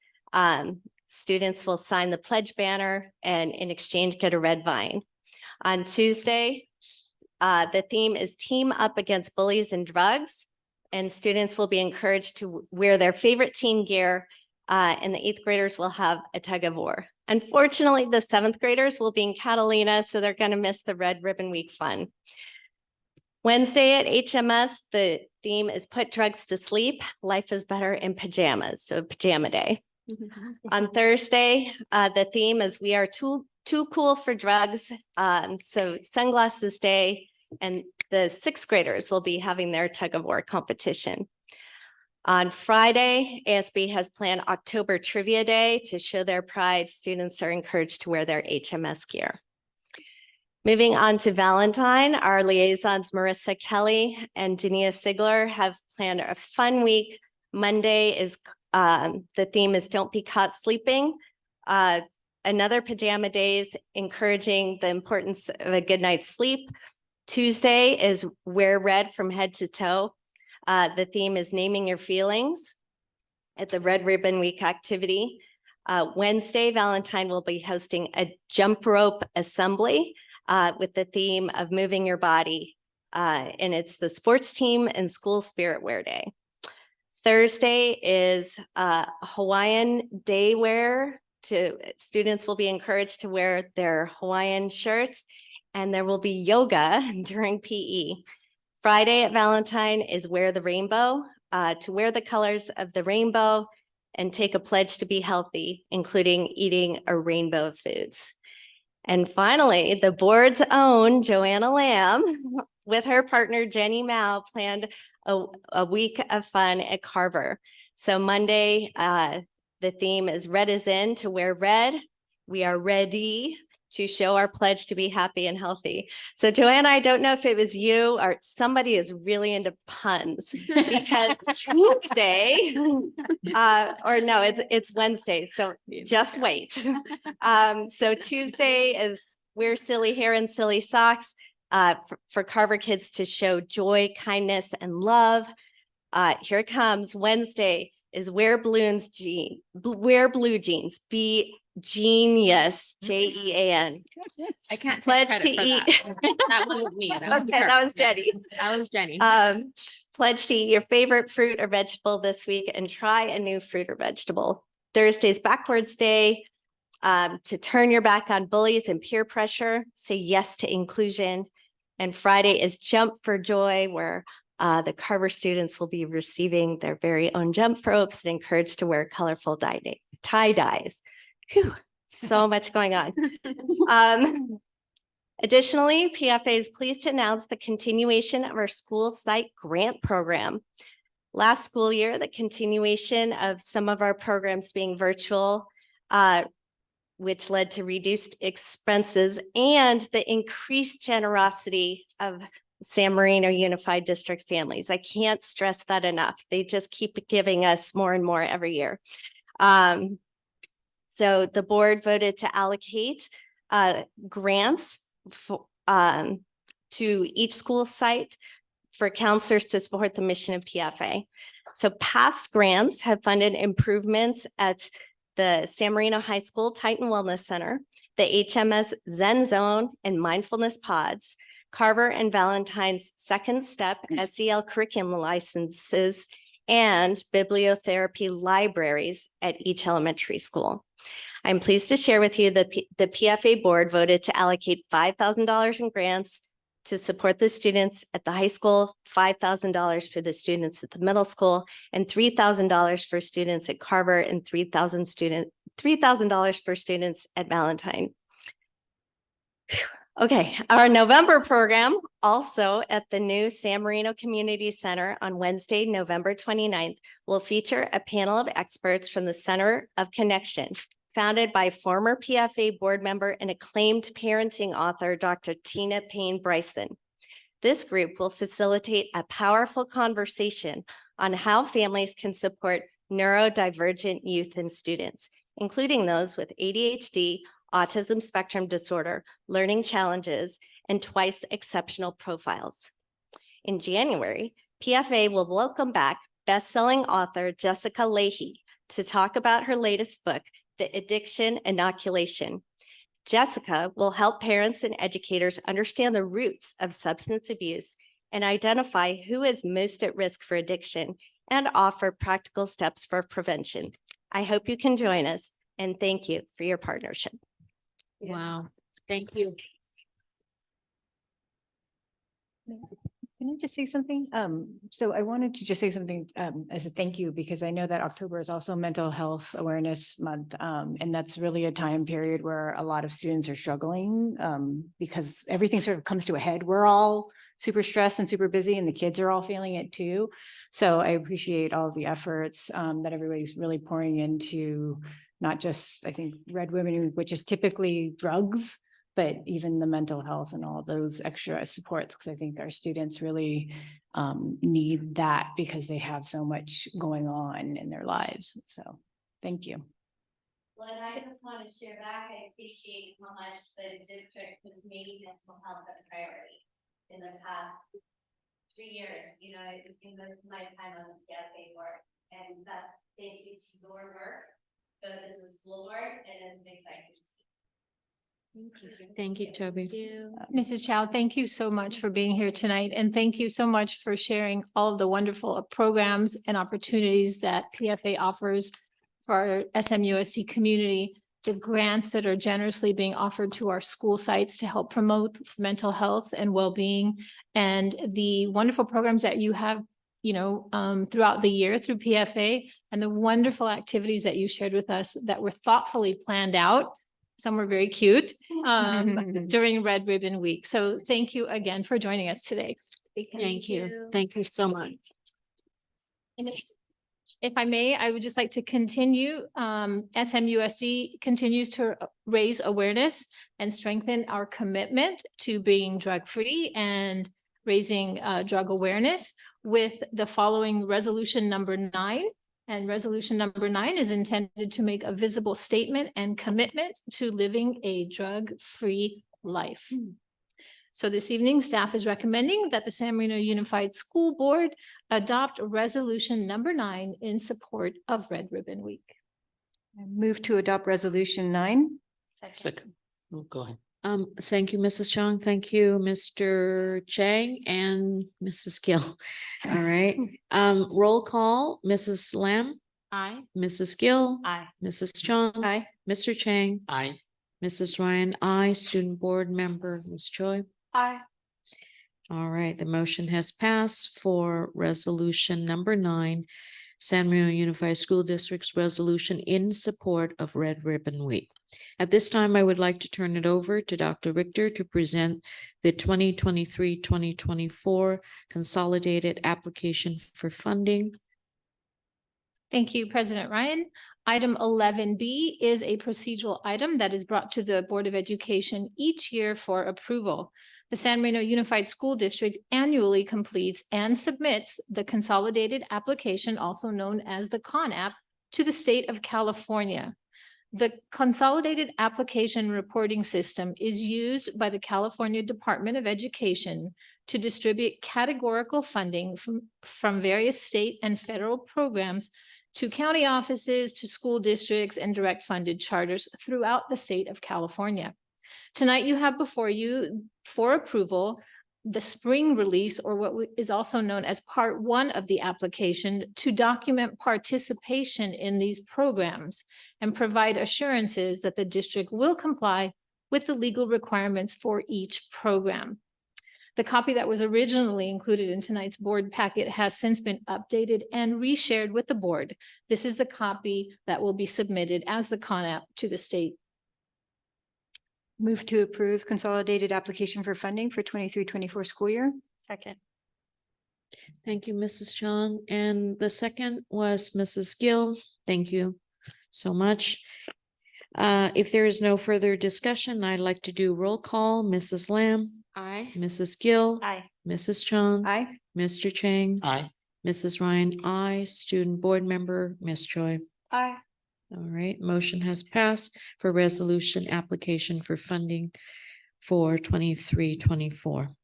Students will sign the pledge banner and in exchange get a red vine. On Tuesday, the theme is Team Up Against Bullies and Drugs, and students will be encouraged to wear their favorite team gear, and the 8th graders will have a tug of war. Unfortunately, the 7th graders will be in Catalina, so they're going to miss the Red Ribbon Week fun. Wednesday at HMS, the theme is Put Drugs to Sleep. Life is better in pajamas, so pajama day. On Thursday, the theme is We Are Too Cool for Drugs. So Sunglasses Day, and the 6th graders will be having their tug of war competition. On Friday, ASB has planned October Trivia Day to show their pride. Students are encouraged to wear their HMS gear. Moving on to Valentine, our liaisons Marissa Kelly and Dania Sigler have planned a fun week. Monday is the theme is Don't Be Caught Sleeping. Another pajama days, encouraging the importance of a good night's sleep. Tuesday is Wear Red from Head to Toe. The theme is Naming Your Feelings at the Red Ribbon Week activity. Wednesday, Valentine will be hosting a jump rope assembly with the theme of Moving Your Body. And it's the sports team and school spirit wear day. Thursday is Hawaiian day wear. Students will be encouraged to wear their Hawaiian shirts, and there will be yoga during PE. Friday at Valentine is Wear the Rainbow, to wear the colors of the rainbow and take a pledge to be healthy, including eating a rainbow of foods. And finally, the board's own Joanna Lamb with her partner Jenny Mao planned a week of fun at Carver. So Monday, the theme is Red is in, to wear red. We are ready to show our pledge to be happy and healthy. So Joanna, I don't know if it was you or somebody is really into puns, because Tuesday, or no, it's Wednesday. So just wait. So Tuesday is Wear Silly Hair and Silly Socks for Carver kids to show joy, kindness, and love. Here it comes. Wednesday is Wear blue jeans. Be genius, Jean. I can't Pledge take to credit eat. for that. That wasn't me. Okay, that was Jenny. That was Jenny. Pledge to eat your favorite fruit or vegetable this week and try a new fruit or vegetable. Thursday's Backwards Day, to turn your back on bullies and peer pressure, say yes to inclusion. And Friday is Jump for Joy, where the Carver students will be receiving their very own jump ropes and encouraged to wear colorful tie-dyes. Whew, so much going on. Additionally, PFA is pleased to announce the continuation of our school site grant program. Last school year, the continuation of some of our programs being virtual, which led to reduced expenses and the increased generosity of San Marino Unified District families. I can't stress that enough. They just keep giving us more and more every year. So the board voted to allocate grants to each school site for counselors to support the mission of PFA. So past grants have funded improvements at the San Marino High School Titan Wellness Center, the HMS Zen Zone and Mindfulness Pods, Carver and Valentine's Second Step SEL curriculum licenses, and bibliotherapy libraries at each elementary school. I'm pleased to share with you that the PFA board voted to allocate $5,000 in grants to support the students at the high school, $5,000 for the students at the middle school, and $3,000 for students at Carver, and $3,000 for students at Valentine. Okay, our November program, also at the new San Marino Community Center on Wednesday, November 29th, will feature a panel of experts from the Center of Connection, founded by former PFA board member and acclaimed parenting author, Dr. Tina Payne Bryson. This group will facilitate a powerful conversation on how families can support neurodivergent youth and students, including those with ADHD, autism spectrum disorder, learning challenges, and twice exceptional profiles. In January, PFA will welcome back best-selling author Jessica Leahy to talk about her latest book, The Addiction Inoculation. Jessica will help parents and educators understand the roots of substance abuse and identify who is most at risk for addiction and offer practical steps for prevention. I hope you can join us, and thank you for your partnership. Wow, thank you. Can I just say something? So I wanted to just say something as a thank you, because I know that October is also Mental Health Awareness Month. And that's really a time period where a lot of students are struggling because everything sort of comes to a head. We're all super stressed and super busy, and the kids are all feeling it too. So I appreciate all of the efforts that everybody's really pouring into not just, I think, Red Women, which is typically drugs, but even the mental health and all those extra supports, because I think our students really need that because they have so much going on in their lives. So thank you. Well, and I just want to share back, I appreciate how much the district has made mental health a priority in the past 3 years, you know, in my time on the PFA board. And that's thank you to your work, both as a school board and as an executive team. Thank you, Toby. Mrs. Chow, thank you so much for being here tonight, and thank you so much for sharing all of the wonderful programs and opportunities that PFA offers for our SMUSD community, the grants that are generously being offered to our school sites to help promote mental health and well-being, and the wonderful programs that you have, you know, throughout the year through PFA, and the wonderful activities that you shared with us that were thoughtfully planned out. Some were very cute during Red Ribbon Week. So thank you again for joining us today. Thank you. Thank you so much. And if I may, I would just like to continue. SMUSD continues to raise awareness and strengthen our commitment to being drug-free and raising drug awareness with the following resolution number 9. And resolution number 9 is intended to make a visible statement and commitment to living a drug-free life. So this evening, staff is recommending that the San Marino Unified School Board adopt resolution number 9 in support of Red Ribbon Week. I move to adopt resolution 9. Second. Oh, go ahead. Thank you, Mrs. Chong. Thank you, Mr. Chang and Mrs. Gill. All right. Roll call, Mrs. Lam. Aye. Mrs. Gill. Aye. Mrs. Chong. Aye. Mr. Chang. Aye. Mrs. Ryan, aye. Student Board Member, Ms. Choi. Aye. All right, the motion has passed for resolution number 9, San Marino Unified School District's resolution in support of Red Ribbon Week. At this time, I would like to turn it over to Dr. Richter to present the 2023-2024 consolidated application for funding. Thank you, President Ryan. Item 11B is a procedural item that is brought to the Board of Education each year for approval. The San Marino Unified School District annually completes and submits the consolidated application, also known as the CONAP, to the state of California. The Consolidated Application Reporting System is used by the California Department of Education to distribute categorical funding from various state and federal programs to county offices, to school districts, and direct funded charters throughout the state of California. Tonight, you have before you for approval the spring release, or what is also known as Part 1 of the application, to document participation in these programs and provide assurances that the district will comply with the legal requirements for each program. The copy that was originally included in tonight's board packet has since been updated and reshared with the board. This is the copy that will be submitted as the CONAP to the state. Move to approve consolidated application for funding for 23-24 school year. Second. Thank you, Mrs. Chong. And the second was Mrs. Gill. Thank you so much. If there is no further discussion, I'd like to do roll call. Mrs. Lam. Aye. Mrs. Gill. Aye. Mrs. Chong. Aye. Mr. Chang. Aye. Mrs. Ryan, aye. Student Board Member, Ms. Choi. Aye. All right, motion has passed for resolution application for funding for 23-24.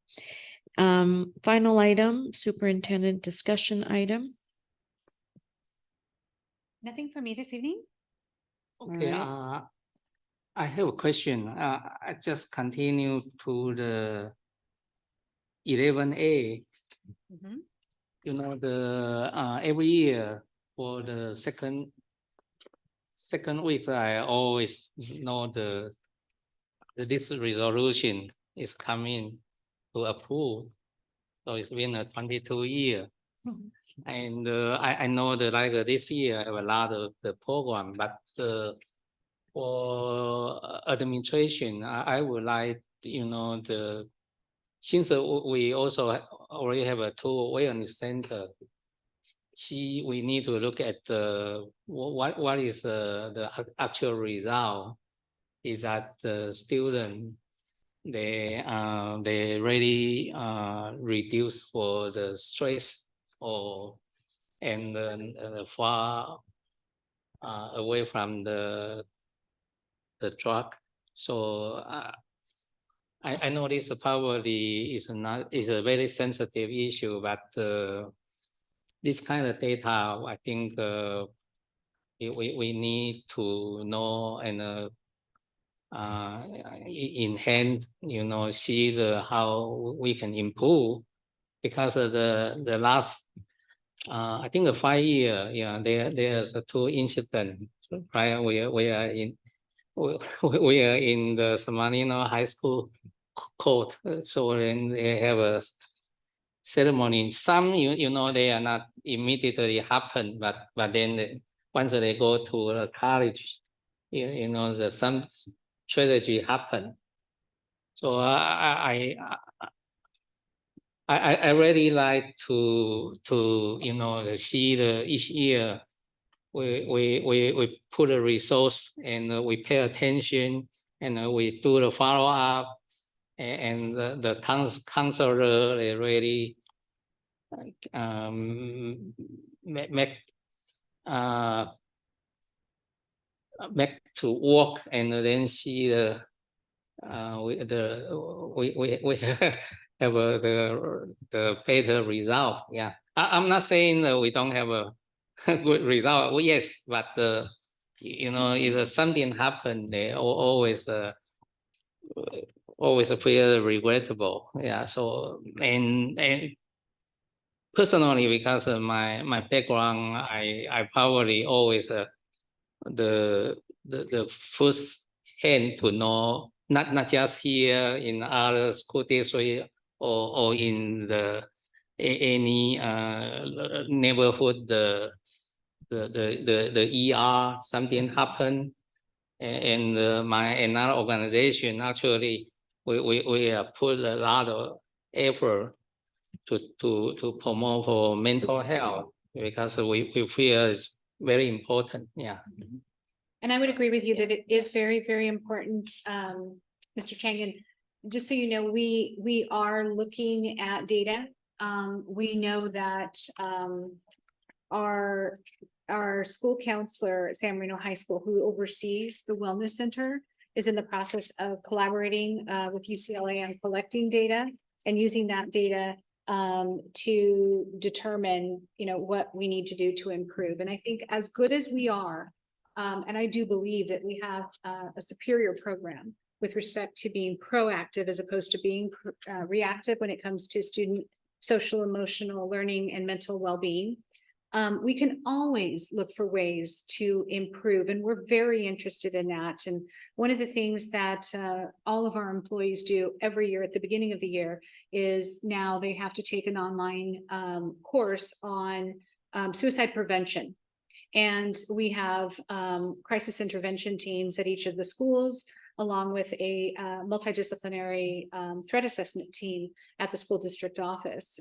Final item, superintendent discussion item. Nothing for me this evening? Okay, Alright. I have a question. I just continue to the 11A. Mhm. You know, every year for the second week, I always know this resolution is coming to approve. So it's been a 22 year. And I know that like this year I have a lot of the program, but for administration, I would like, since we also already have a two awareness center, we need to look at what is the actual result. Is that the student they really reduce for the stress and far away from the drug. So I know this probably is a very sensitive issue, but this kind of data, I think we need to know and in hand, see how we can improve, because of the last I think 5 year, there's 2 incidents, right? We are in the San Marino High School court, so then they have a ceremony. Some they are not immediately happen, but then once they go to the college, some strategy happen. So I really like to see each year we put a resource and we pay attention and we do the follow up, and the counselor they really make to work, and then see we have the better result. Yeah, I'm not saying that we don't have a good result. Well, yes, but if something happened, they always feel regrettable. Yeah. So and personally, because of my background, I probably always the first hand to know, not just here in other school district or in any neighborhood, the ER, something happened, and another organization actually we put a lot of effort to promote for mental health, because we feel it's very important. Yeah. And I would agree with you that it is very, very important, Mr. Chang. And just so you know, we are looking at data. We know that our school counselor at San Marino High School, who oversees the wellness center, is in the process of collaborating with UCLA on collecting data and using that data to determine, what we need to do to improve. And I think as good as we are, and I do believe that we have a superior program with respect to being proactive as opposed to being reactive when it comes to student social, emotional learning and mental well-being. We can always look for ways to improve, and we're very interested in that. And one of the things that all of our employees do every year at the beginning of the year is now they have to take an online course on suicide prevention. And we have crisis intervention teams at each of the schools, along with a multidisciplinary threat assessment team at the school district office,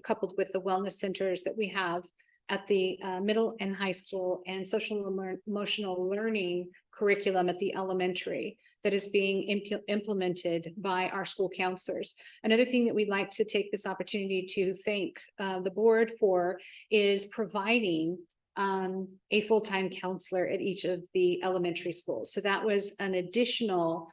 coupled with the wellness centers that we have at the middle and high school, and social emotional learning curriculum at the elementary that is being implemented by our school counselors. Another thing that we'd like to take this opportunity to thank the board for is providing a full-time counselor at each of the elementary schools. So that was an additional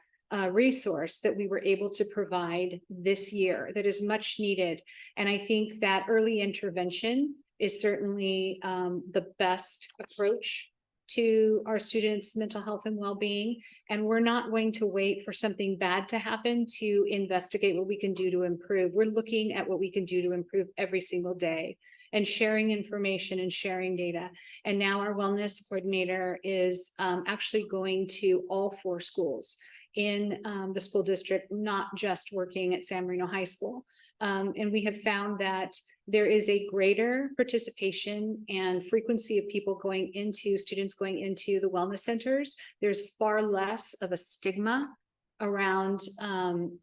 resource that we were able to provide this year that is much needed. And I think that early intervention is certainly the best approach to our students' mental health and well-being. And we're not going to wait for something bad to happen to investigate what we can do to improve. We're looking at what we can do to improve every single day and sharing information and sharing data. And now our wellness coordinator is actually going to all 4 schools in the school district, not just working at San Marino High School. And we have found that there is a greater participation and frequency of students going into the wellness centers. There's far less of a stigma around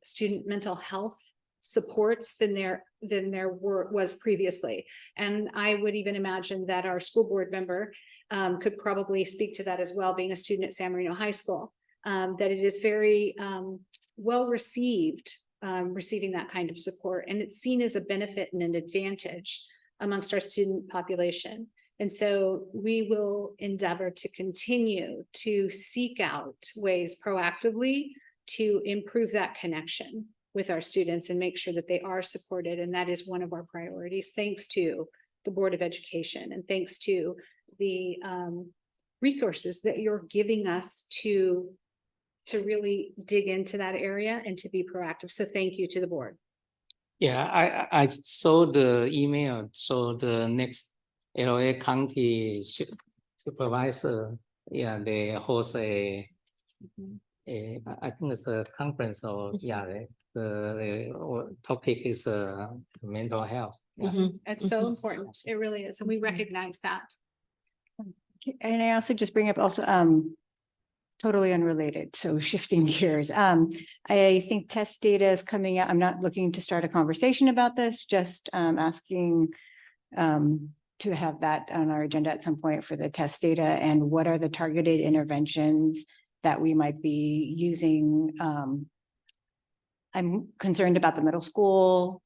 student mental health supports than there was previously. And I would even imagine that our school board member could probably speak to that as well, being a student at San Marino High School, that it is very well received, receiving that kind of support, and it's seen as a benefit and an advantage amongst our student population. And so we will endeavor to continue to seek out ways proactively to improve that connection with our students and make sure that they are supported. And that is one of our priorities, thanks to the Board of Education and thanks to the resources that you're giving us to really dig into that area and to be proactive. So thank you to the board. Yeah, I saw the email, so the next LA County supervisor, yeah, they host I think it's a conference or, yeah, the topic is mental health. Yeah. It's so important. It really is. And we recognize that. And I also just bring up also, totally unrelated, so shifting gears. I think test data is coming out. I'm not looking to start a conversation about this, just asking to have that on our agenda at some point for the test data and what are the targeted interventions that we might be using. I'm concerned about the middle school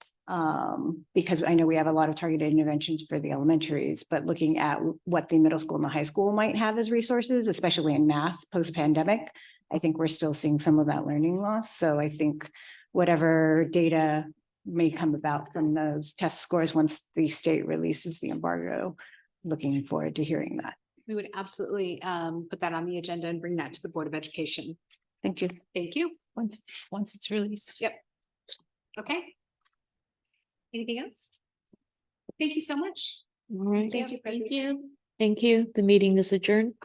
because I know we have a lot of targeted interventions for the elementaries, but looking at what the middle school and the high school might have as resources, especially in math post-pandemic, I think we're still seeing some of that learning loss. So I think whatever data may come about from those test scores once the state releases the embargo, looking forward to hearing that. We would absolutely put that on the agenda and bring that to the Board of Education. Thank you. Thank you. Once it's released. Yep. Okay. Anything else? Thank you so much. All right. Thank you, President. Thank you. Thank you. The meeting is adjourned.